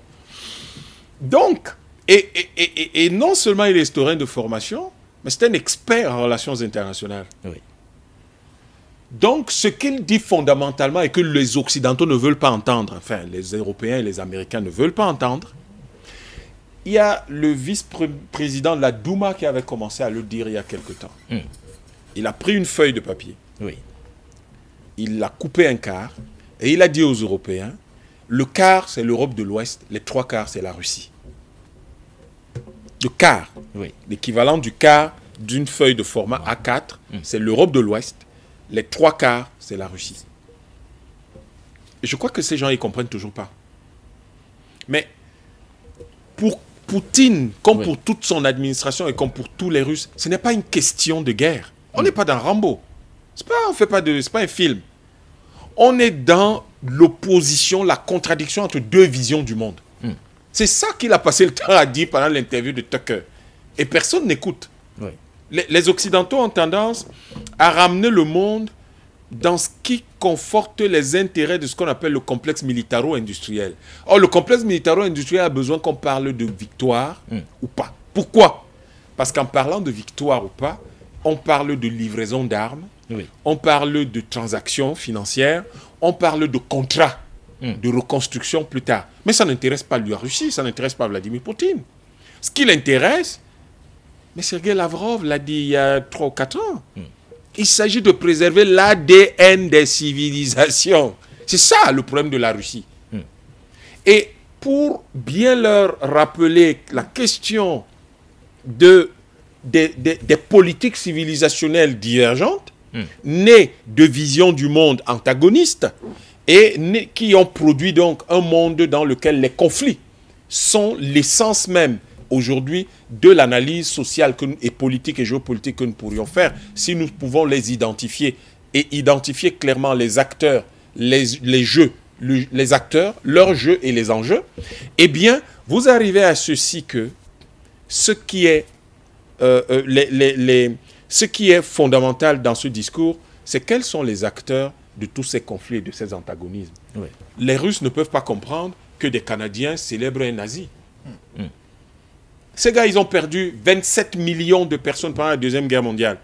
Donc, et non seulement il est historien de formation, mais c'est un expert en relations internationales. Donc, ce qu'il dit fondamentalement et que les Occidentaux ne veulent pas entendre, enfin, les Européens et les Américains ne veulent pas entendre, il y a le vice-président de la Douma qui avait commencé à le dire il y a quelque temps. Il a pris une feuille de papier. Il l'a coupé un quart et il a dit aux Européens, le quart c'est l'Europe de l'Ouest, les 3 quarts c'est la Russie. Le quart, l'équivalent du quart d'une feuille de format A4, c'est l'Europe de l'Ouest, les 3 quarts c'est la Russie. Et je crois que ces gens ils comprennent toujours pas. Mais pour Poutine, comme pour toute son administration et comme pour tous les Russes, ce n'est pas une question de guerre. On n'est pas dans Rambo. C'est pas un film. On est dans l'opposition, la contradiction entre deux visions du monde. C'est ça qu'il a passé le temps à dire pendant l'interview de Tucker. Et personne n'écoute. Les Occidentaux ont tendance à ramener le monde dans ce qui conforte les intérêts de ce qu'on appelle le complexe militaro-industriel. Or, le complexe militaro-industriel a besoin qu'on parle de victoire ou pas. Pourquoi? Parce qu'en parlant de victoire ou pas, on parle de livraison d'armes, on parle de transactions financières, on parle de contrats de reconstruction plus tard. Mais ça n'intéresse pas la Russie, ça n'intéresse pas Vladimir Poutine. Ce qui l'intéresse, mais Sergei Lavrov l'a dit il y a 3 ou 4 ans, il s'agit de préserver l'ADN des civilisations. C'est ça le problème de la Russie. Et pour bien leur rappeler la question des politiques civilisationnelles divergentes, nées de visions du monde antagonistes, et qui ont produit donc un monde dans lequel les conflits sont l'essence même aujourd'hui de l'analyse sociale et politique et géopolitique que nous pourrions faire si nous pouvons les identifier et identifier clairement les acteurs, les jeux, les acteurs, leurs jeux et les enjeux, eh bien, vous arrivez à ceci que ce qui est fondamental dans ce discours, c'est quels sont les acteurs de tous ces conflits et de ces antagonismes. Les Russes ne peuvent pas comprendre que des Canadiens célèbrent un nazi. Ces gars, ils ont perdu 27 millions de personnes pendant la Deuxième Guerre mondiale.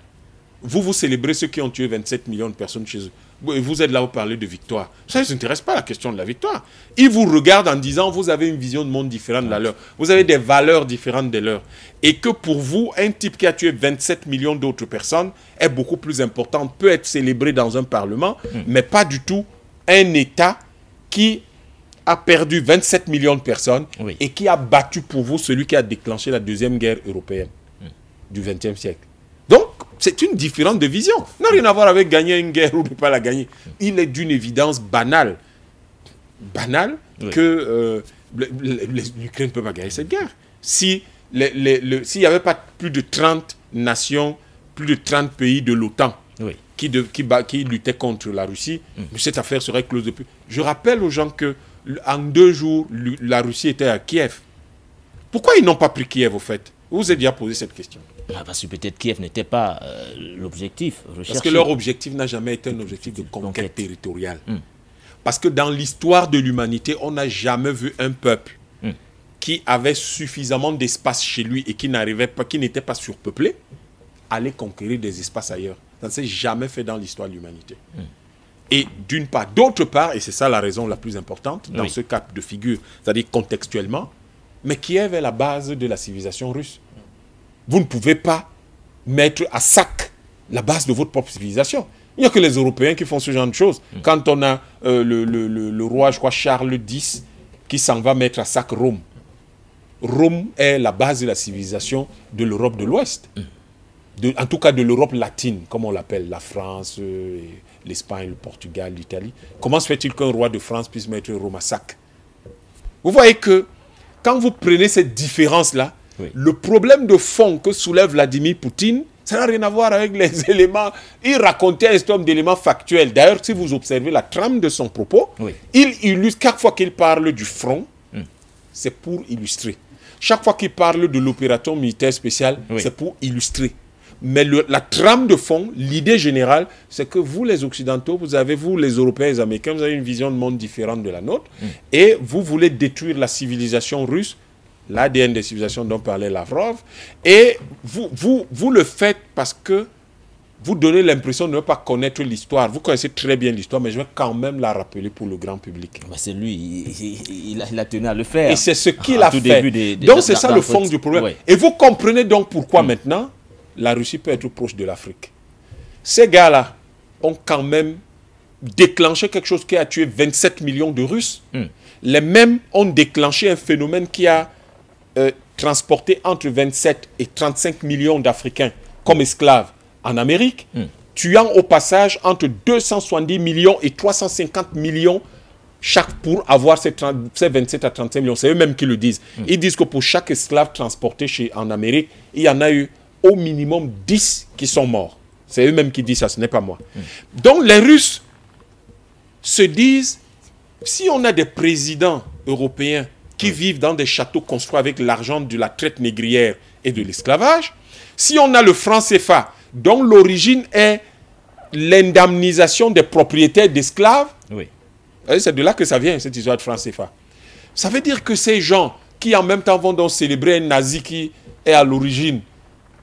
Vous célébrez ceux qui ont tué 27 millions de personnes chez eux. vous êtes là, vous parlez de victoire. Ça ne s'intéresse pas à la question de la victoire. Ils vous regardent en disant, vous avez une vision de monde différente de la leur. Vous avez des valeurs différentes des leurs. Et que pour vous, un type qui a tué 27 millions d'autres personnes est beaucoup plus important, peut être célébré dans un parlement, mais pas du tout un État qui a perdu 27 millions de personnes et qui a battu pour vous celui qui a déclenché la deuxième guerre européenne du XXe siècle. Donc, c'est une différence de vision. Ça n'a rien à voir avec gagner une guerre ou ne pas la gagner. Il est d'une évidence banale. Banale que l'Ukraine ne peut pas gagner cette guerre. S'il n'y avait pas plus de 30 nations, plus de 30 pays de l'OTAN qui luttaient contre la Russie, cette affaire serait close depuis. Je rappelle aux gens que en 2 jours, la Russie était à Kiev. Pourquoi ils n'ont pas pris Kiev, au fait? Vous vous êtes déjà posé cette question. Parce que peut-être Kiev n'était pas l'objectif recherché. Parce que leur objectif n'a jamais été un objectif de conquête territoriale. Parce que dans l'histoire de l'humanité, on n'a jamais vu un peuple qui avait suffisamment d'espace chez lui et qui n'était pas surpeuplé, aller conquérir des espaces ailleurs. Ça ne s'est jamais fait dans l'histoire de l'humanité. Et d'une part, d'autre part, et c'est ça la raison la plus importante dans ce cas de figure, c'est-à-dire contextuellement, mais Kiev est la base de la civilisation russe. Vous ne pouvez pas mettre à sac la base de votre propre civilisation. Il n'y a que les Européens qui font ce genre de choses. Quand on a le roi, je crois, Charles X, qui s'en va mettre à sac Rome. Rome est la base de la civilisation de l'Europe de l'Ouest. En tout cas de l'Europe latine, comme on l'appelle, la France, l'Espagne, le Portugal, l'Italie. Comment se fait-il qu'un roi de France puisse mettre Rome à sac? Vous voyez que quand vous prenez cette différence-là, le problème de fond que soulève Vladimir Poutine, ça n'a rien à voir avec les éléments. Il racontait un certain nombre d'éléments factuels. D'ailleurs, si vous observez la trame de son propos, il illustre, chaque fois qu'il parle du front, c'est pour illustrer. Chaque fois qu'il parle de l'opération militaire spéciale, c'est pour illustrer. Mais la trame de fond, l'idée générale, c'est que vous, les Occidentaux, vous, les Européens et les Américains, vous avez une vision de monde différente de la nôtre, et vous voulez détruire la civilisation russe, l'ADN des civilisations dont parlait Lavrov, et vous le faites parce que vous donnez l'impression de ne pas connaître l'histoire. Vous connaissez très bien l'histoire, mais je vais quand même la rappeler pour le grand public. C'est lui, il a tenu à le faire. Et c'est ce qu'il a fait. Donc c'est ça le fond du problème. Et vous comprenez donc pourquoi maintenant la Russie peut être proche de l'Afrique. Ces gars-là ont quand même déclenché quelque chose qui a tué 27 millions de Russes. Les mêmes ont déclenché un phénomène qui a transporté entre 27 et 35 millions d'Africains comme esclaves en Amérique, tuant au passage entre 270 millions et 350 millions chaque pour avoir ces 27 à 35 millions. C'est eux-mêmes qui le disent. Ils disent que pour chaque esclave transporté en Amérique, il y en a eu au minimum 10 qui sont morts. C'est eux-mêmes qui disent ça, ce n'est pas moi. Donc les Russes se disent, si on a des présidents européens qui vivent dans des châteaux construits avec l'argent de la traite négrière et de l'esclavage, si on a le franc CFA, dont l'origine est l'indemnisation des propriétaires d'esclaves, c'est de là que ça vient, cette histoire de franc CFA. Ça veut dire que ces gens qui en même temps vont donc célébrer un nazi qui est à l'origine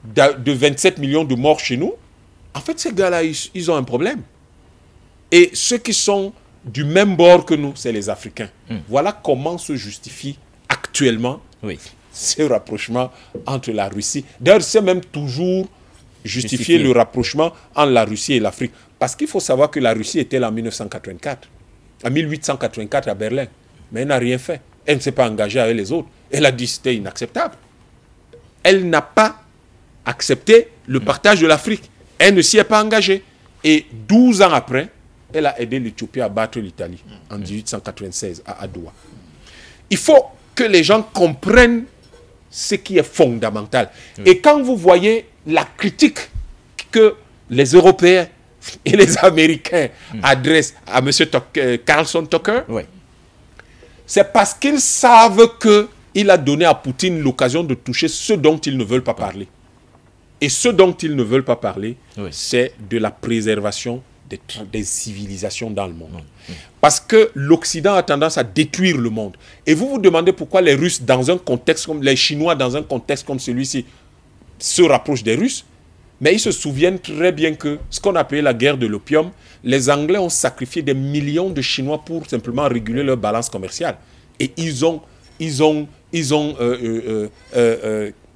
de 27 millions de morts chez nous, en fait, ces gars-là, ils ont un problème. Et ceux qui sont du même bord que nous, c'est les Africains. Voilà comment se justifie actuellement ce rapprochement entre la Russie. D'ailleurs, c'est même toujours justifié le rapprochement entre la Russie et l'Afrique. Parce qu'il faut savoir que la Russie était là en 1984, en 1884 à Berlin. Mais elle n'a rien fait. Elle ne s'est pas engagée avec les autres. Elle a dit que c'était inacceptable. Elle n'a pas accepté le partage de l'Afrique. Elle ne s'y est pas engagée. Et 12 ans après, elle a aidé l'Éthiopie à battre l'Italie en 1896 à Adoua. Il faut que les gens comprennent ce qui est fondamental. Et quand vous voyez la critique que les Européens et les Américains adressent à M. Carlson Tucker, c'est parce qu'ils savent qu'il a donné à Poutine l'occasion de toucher ce dont ils ne veulent pas parler. Et ce dont ils ne veulent pas parler, c'est de la préservation des civilisations dans le monde. Parce que l'Occident a tendance à détruire le monde. Et vous vous demandez pourquoi les Russes, dans un contexte comme les Chinois, dans un contexte comme celui-ci, se rapprochent des Russes. Mais ils se souviennent très bien que ce qu'on appelait la guerre de l'opium, les Anglais ont sacrifié des millions de Chinois pour simplement réguler leur balance commerciale. Et ils ont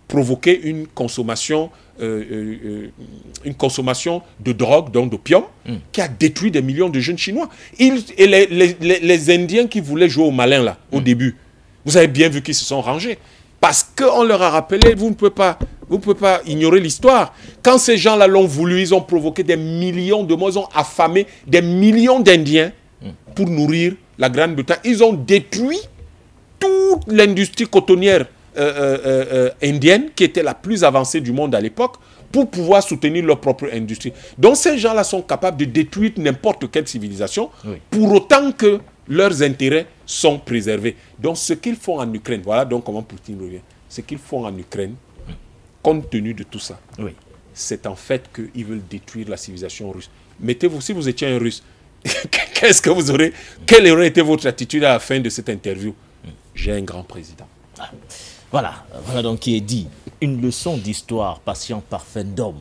provoqué une consommation de drogue, donc d'opium, qui a détruit des millions de jeunes Chinois. Et les Indiens qui voulaient jouer au malin là, au début, vous avez bien vu qu'ils se sont rangés. Parce qu'on leur a rappelé, vous ne pouvez pas ignorer l'histoire. Quand ces gens-là l'ont voulu, ils ont provoqué des millions de morts, ils ont affamé des millions d'Indiens pour nourrir la Grande-Bretagne. Ils ont détruit toute l'industrie cotonnière indienne, qui était la plus avancée du monde à l'époque, pour pouvoir soutenir leur propre industrie. Donc ces gens-là sont capables de détruire n'importe quelle civilisation, pour autant que leurs intérêts sont préservés. Donc ce qu'ils font en Ukraine, voilà donc comment Poutine revient, ce qu'ils font en Ukraine, compte tenu de tout ça, c'est en fait qu'ils veulent détruire la civilisation russe. Mettez-vous, si vous étiez un Russe, qu'est-ce que vous aurez, quelle aurait été votre attitude à la fin de cette interview? J'ai un grand président. Voilà donc qui est dit. Une leçon d'histoire patiente par Fendom,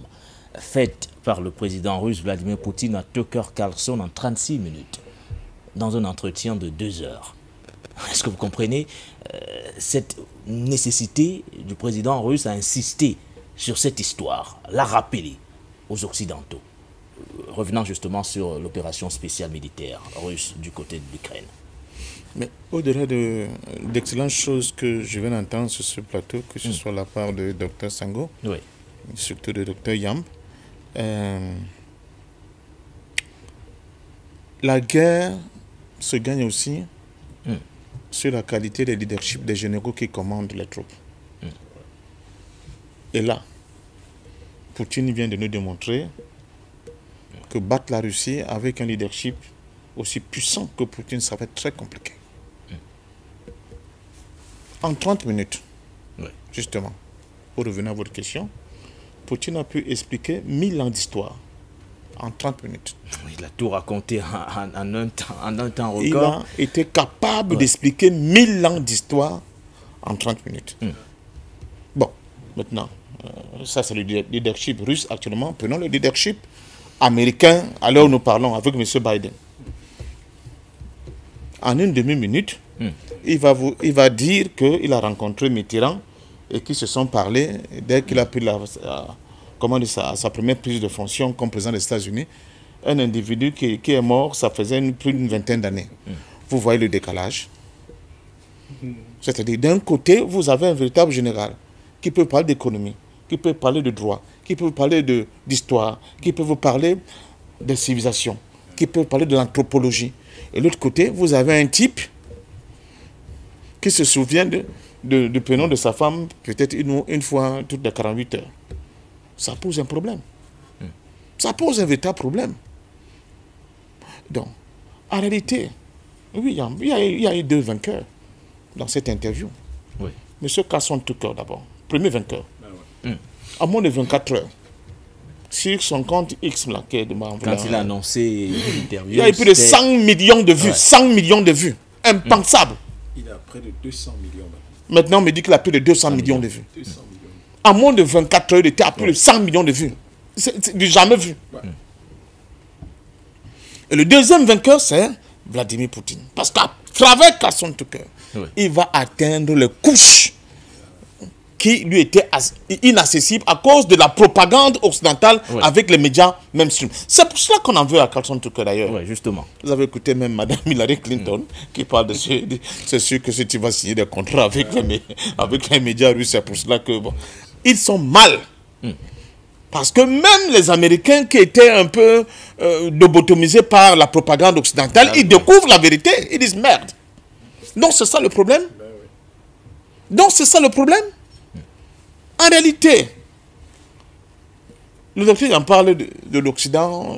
faite par le président russe Vladimir Poutine à Tucker Carlson en 36 minutes, dans un entretien de 2 heures. Est-ce que vous comprenez cette nécessité du président russe à insister sur cette histoire, la rappeler aux Occidentaux, revenant justement sur l'opération spéciale militaire russe du côté de l'Ukraine? Mais au-delà d'excellentes choses que je viens d'entendre sur ce plateau, que ce soit la part de Dr Sango, surtout de Dr Yamb, la guerre se gagne aussi sur la qualité des leadership des généraux qui commandent les troupes. Et là, Poutine vient de nous démontrer que battre la Russie avec un leadership aussi puissant que Poutine, ça va être très compliqué. En 30 minutes, justement, pour revenir à votre question, Poutine a pu expliquer 1000 ans d'histoire en 30 minutes. Il a tout raconté en un temps record. Il a été capable d'expliquer 1000 ans d'histoire en 30 minutes. Bon, maintenant, ça c'est le leadership russe actuellement. Prenons le leadership américain à l'heure où nous parlons avec M. Biden. En une demi-minute, il va dire qu'il a rencontré Mitterrand et qu'ils se sont parlé dès qu'il a pris sa première prise de fonction comme président des États-Unis. Un individu qui est mort, ça faisait plus d'une vingtaine d'années. Vous voyez le décalage. C'est-à-dire, d'un côté, vous avez un véritable général qui peut parler d'économie, qui peut parler de droit, qui peut parler d'histoire, qui peut vous parler de civilisation, qui peut parler de l'anthropologie. Et de l'autre côté, vous avez un type qui se souvient du prénom de sa femme peut-être une fois toutes les 48 heures. Ça pose un problème. Ça pose un véritable problème. Donc, en réalité, oui, il y a eu 2 vainqueurs dans cette interview. Monsieur Carlson Tucker d'abord, premier vainqueur. À moins de 24 heures. Sur son compte X, là, quand il a annoncé l'interview, il y a eu plus de 100 millions de vues. 100 millions de vues. Impensable. Il a près de 200 millions. Maintenant, on me dit qu'il a plus de 200 millions de vues. À moins de 24 heures, il était à plus de 100 millions de vues. C'est du jamais vu. Et le deuxième vainqueur, c'est Vladimir Poutine. Parce qu'à travers Carlson Tucker, il va atteindre les couches qui lui étaient inaccessibles à cause de la propagande occidentale avec les médias mainstream. C'est pour cela qu'on en veut à Carlson Tucker d'ailleurs. Oui, justement. Vous avez écouté même Mme Hillary Clinton qui parle de c'est sûr que si tu vas signer des contrats avec les médias russes, c'est pour cela que ils sont mal. Parce que même les Américains qui étaient un peu lobotomisés par la propagande occidentale, ils découvrent la vérité, ils disent merde. Donc c'est ça le problème. Donc c'est ça le problème. En réalité, le docteur en parle de l'Occident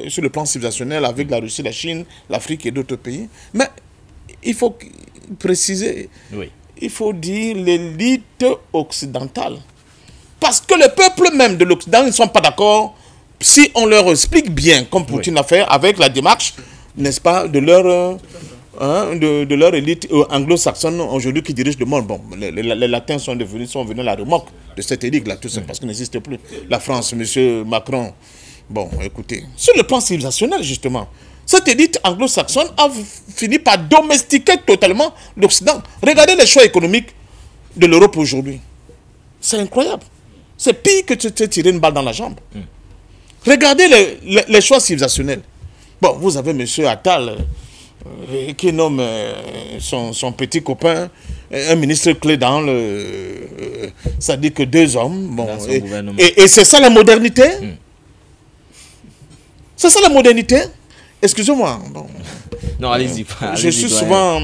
sur le plan civilisationnel avec la Russie, la Chine, l'Afrique et d'autres pays. Mais il faut préciser, il faut dire l'élite occidentale. Parce que les peuples même de l'Occident ne sont pas d'accord si on leur explique bien, comme Poutine a fait avec la démarche, n'est-ce pas, de leur hein, de leur élite anglo-saxonne aujourd'hui qui dirige le monde. Bon, les Latins sont venus à la remorque de cette élite-là, tout ça, parce qu'il n'existe plus. La France, M. Macron. Bon, écoutez, sur le plan civilisationnel, justement, cette élite anglo-saxonne a fini par domestiquer totalement l'Occident. Regardez les choix économiques de l'Europe aujourd'hui. C'est incroyable. C'est pire que de tirer une balle dans la jambe. Regardez les choix civilisationnels. Bon, vous avez M. Attal qui nomme son petit copain un ministre clé dans le... ça dit que 2 hommes. Bon, et c'est ça la modernité. C'est ça la modernité. Excusez-moi. Bon. Non, allez-y. Je suis souvent...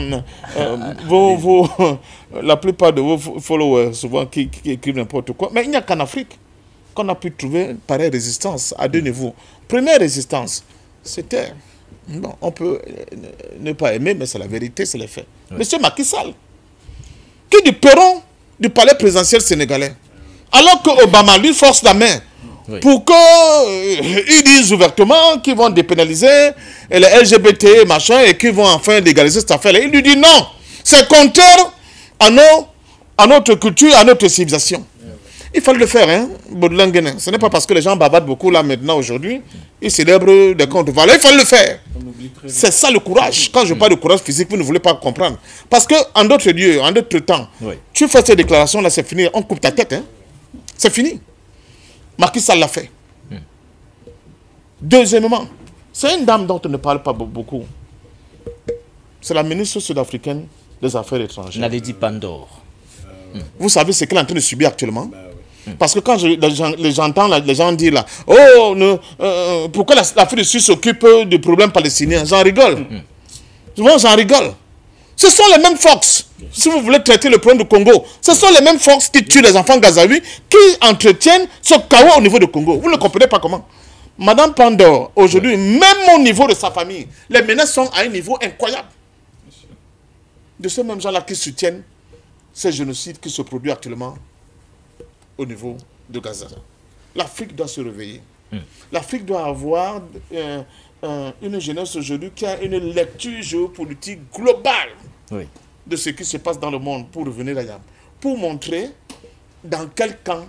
la plupart de vos followers, souvent, qui écrivent n'importe quoi. Mais il n'y a qu'en Afrique qu'on a pu trouver pareille résistance à 2 niveaux. Première résistance, c'était... Bon, on peut ne pas aimer, mais c'est la vérité, c'est les faits. Monsieur Macky Sall, qui du perron du palais présidentiel sénégalais, alors que Obama lui force la main pour qu'ils disent ouvertement qu'ils vont dépénaliser les LGBT, machin, et qu'ils vont enfin légaliser cette affaire-là. Il lui dit non, c'est contraire à notre culture, à notre civilisation. Il fallait le faire, hein, Baudouin Nguyen. Ce n'est pas parce que les gens bavardent beaucoup là maintenant, aujourd'hui, ils célèbrent des comptes de valeur. Il fallait le faire. C'est ça le courage. Quand je parle de courage physique, vous ne voulez pas comprendre. Parce qu'en d'autres lieux, en d'autres temps, tu fais ces déclarations-là, c'est fini. On coupe ta tête. Hein. C'est fini. Macky Sall l'a fait. Deuxièmement, c'est une dame dont on ne parle pas beaucoup. C'est la ministre sud-africaine des Affaires étrangères. Naledi Pandor. Vous savez ce qu'elle est en train de subir actuellement? Parce que quand j'entends les gens dire là, oh, pourquoi l'Afrique du Sud s'occupe des problèmes palestiniens? J'en rigole. J'en rigole. Ce sont les mêmes forces. Si vous voulez traiter le problème du Congo, ce sont les mêmes forces qui tuent les enfants gazaouis, qui entretiennent ce chaos au niveau du Congo. Vous ne comprenez pas comment? Madame Pandor, aujourd'hui, même au niveau de sa famille, les menaces sont à un niveau incroyable. De ces mêmes gens-là qui soutiennent ces génocides qui se produisent actuellement au niveau de Gaza. L'Afrique doit se réveiller. L'Afrique doit avoir une jeunesse aujourd'hui qui a une lecture géopolitique globale de ce qui se passe dans le monde pour revenir là, pour montrer dans quel camp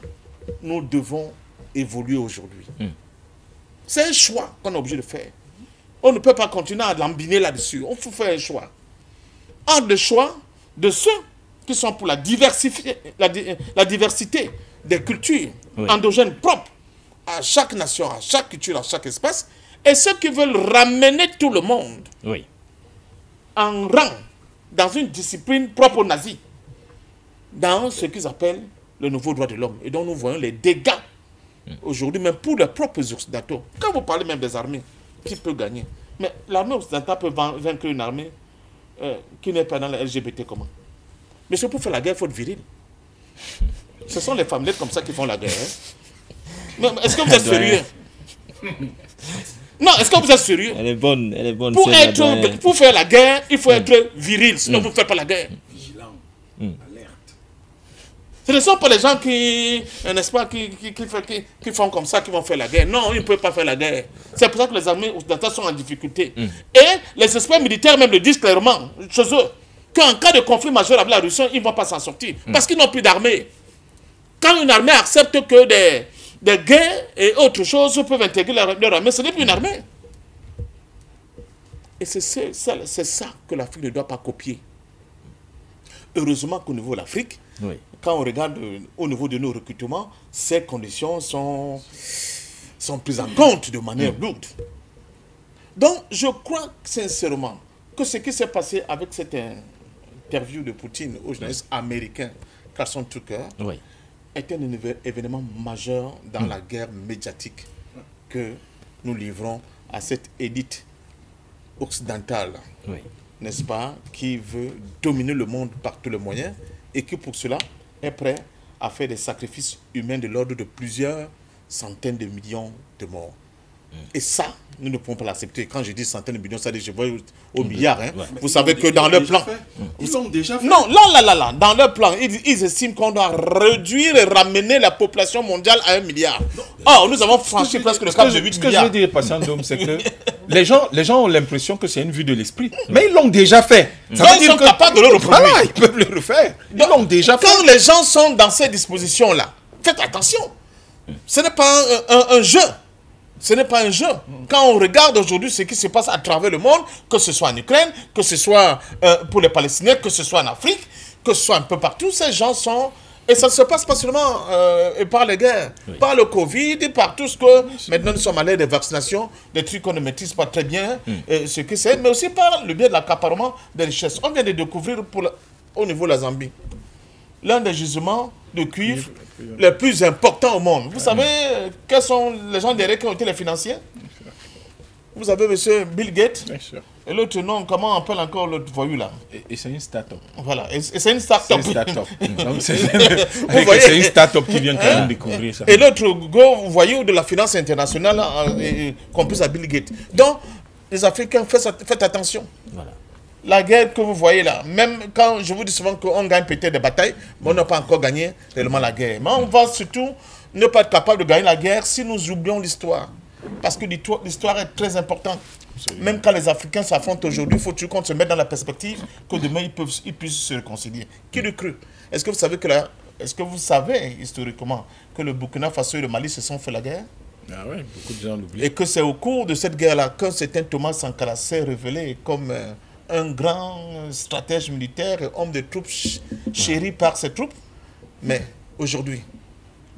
nous devons évoluer aujourd'hui. C'est un choix qu'on est obligé de faire. On ne peut pas continuer à lambiner là-dessus. On faut faire un choix. Entre le choix de ceux qui sont pour la diversité des cultures endogènes propres à chaque nation, à chaque culture, à chaque espace, et ceux qui veulent ramener tout le monde en rang, dans une discipline propre aux nazis, dans ce qu'ils appellent le nouveau droit de l'homme, et dont nous voyons les dégâts aujourd'hui, même pour les propres occidentaux. Quand vous parlez même des armées, qui peut gagner? Mais l'armée occidentale peut vaincre une armée qui n'est pas dans la LGBT comment? Mais c'est pour faire la guerre, il faut être viril. Ce sont les femmes comme ça qui font la guerre. Hein? Est-ce que vous êtes sérieux? Non, est-ce que vous êtes sérieux? Elle est bonne, elle est bonne. Pour faire la guerre, il faut être viril, sinon vous ne faites pas la guerre. Vigilant, alerte. Ce ne sont pas les gens qui, n'est-ce pas, qui font comme ça, qui vont faire la guerre. Non, ils ne peuvent pas faire la guerre. C'est pour ça que les armées occidentales sont en difficulté. Et les experts militaires même le disent clairement, chez eux, qu'en cas de conflit majeur avec la Russie, ils ne vont pas s'en sortir. Parce qu'ils n'ont plus d'armée. Quand une armée accepte que des guerres et autres choses peuvent intégrer leur armée, ce n'est plus une armée. Et c'est ça que l'Afrique ne doit pas copier. Heureusement qu'au niveau de l'Afrique, quand on regarde au niveau de nos recrutements, ces conditions sont prises en compte de manière lourde. Donc, je crois sincèrement que ce qui s'est passé avec cette interview de Poutine aux journalistes américains, Carson Tucker, est un événement majeur dans la guerre médiatique que nous livrons à cette élite occidentale, n'est-ce pas, qui veut dominer le monde par tous les moyens et qui pour cela est prêt à faire des sacrifices humains de l'ordre de plusieurs centaines de millions de morts. Et ça, nous ne pouvons pas l'accepter. Quand je dis centaines de millions, ça dit je vois au milliard. Hein. Vous savez que dans leur plan... Ils ont déjà fait. Non, là, dans leur plan, ils estiment qu'on doit réduire et ramener la population mondiale à 1 milliard. Or, nous avons franchi presque le cap de 8 milliards. Ce que je veux dire, patient d'homme, c'est que les gens ont l'impression que c'est une vue de l'esprit. Mais ils l'ont déjà fait. Ça veut dire ils sont capables de le reproduire. Voilà, ils peuvent le refaire. Ils l'ont déjà fait. Quand les gens sont dans ces dispositions-là, faites attention. Ce n'est pas un jeu. Ce n'est pas un jeu. Quand on regarde aujourd'hui ce qui se passe à travers le monde, que ce soit en Ukraine, que ce soit pour les Palestiniens, que ce soit en Afrique, que ce soit un peu partout, ces gens sont... Et ça ne se passe pas seulement par les guerres, par le Covid, par tout ce que... Maintenant, nous sommes à l'ère des vaccinations, des trucs qu'on ne maîtrise pas très bien, ce que c'est, mais aussi par le biais de l'accaparement des richesses. On vient de découvrir au niveau de la Zambie l'un des gisements de cuivre les plus importants au monde. Vous savez quels sont les gens derrière qui ont été les financiers? Vous avez M. Bill Gates. Bien sûr. Et l'autre nom, comment on appelle encore l'autre voyou là? Et c'est une start-up. Voilà, et c'est une start-up. C'est une start-up qui vient quand même découvrir ça. Et l'autre gros voyou de la finance internationale, complice à Bill Gates. Donc, les Africains, faites attention. Voilà. La guerre que vous voyez là, même quand je vous dis souvent qu'on gagne peut-être des batailles, mais on n'a pas encore gagné réellement la guerre. Mais on va surtout ne pas être capable de gagner la guerre si nous oublions l'histoire. Parce que l'histoire est très importante. Absolument. Même quand les Africains s'affrontent aujourd'hui, il faut toujours qu'on se mette dans la perspective que demain ils puissent se réconcilier. Qui le crut? Est-ce que vous savez historiquement que le Burkina Faso et le Mali se sont fait la guerre? Ah ouais, beaucoup de gens l'oublient. Et que c'est au cours de cette guerre-là qu'un certain Thomas Sankara s'est révélé comme un grand stratège militaire et homme de troupes chéri par ses troupes. Mais aujourd'hui,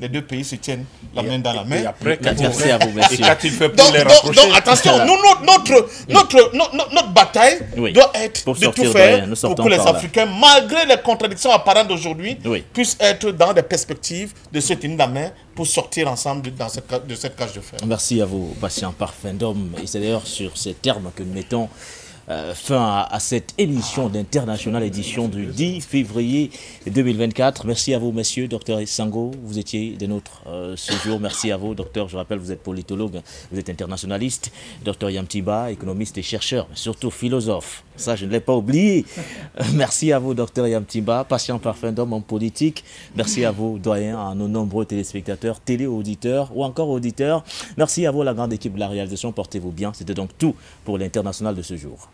les deux pays se tiennent la main dans la main. Et après, merci à vous, monsieur. Et quand il fait pour les rapprocher. Donc attention, notre bataille doit être de tout faire pour que les Africains, malgré les contradictions apparentes d'aujourd'hui, puissent être dans des perspectives de se tenir la main pour sortir ensemble de cette cage de fer. Merci à vous, patient parfum d'homme. Et c'est d'ailleurs sur ces termes que nous mettons fin à cette émission d'International édition du 10 février 2024. Merci à vous, messieurs. Docteur Sango, vous étiez des nôtres ce jour. Merci à vous, docteur. Je rappelle, vous êtes politologue, vous êtes internationaliste. Docteur Yamtiba, économiste et chercheur, mais surtout philosophe. Ça, je ne l'ai pas oublié. Merci à vous, docteur Yamtiba, patient parfum d'homme en politique. Merci à vous, doyen, à nos nombreux téléspectateurs, téléauditeurs ou encore auditeurs. Merci à vous, la grande équipe de la réalisation. Portez-vous bien. C'était donc tout pour l'International de ce jour.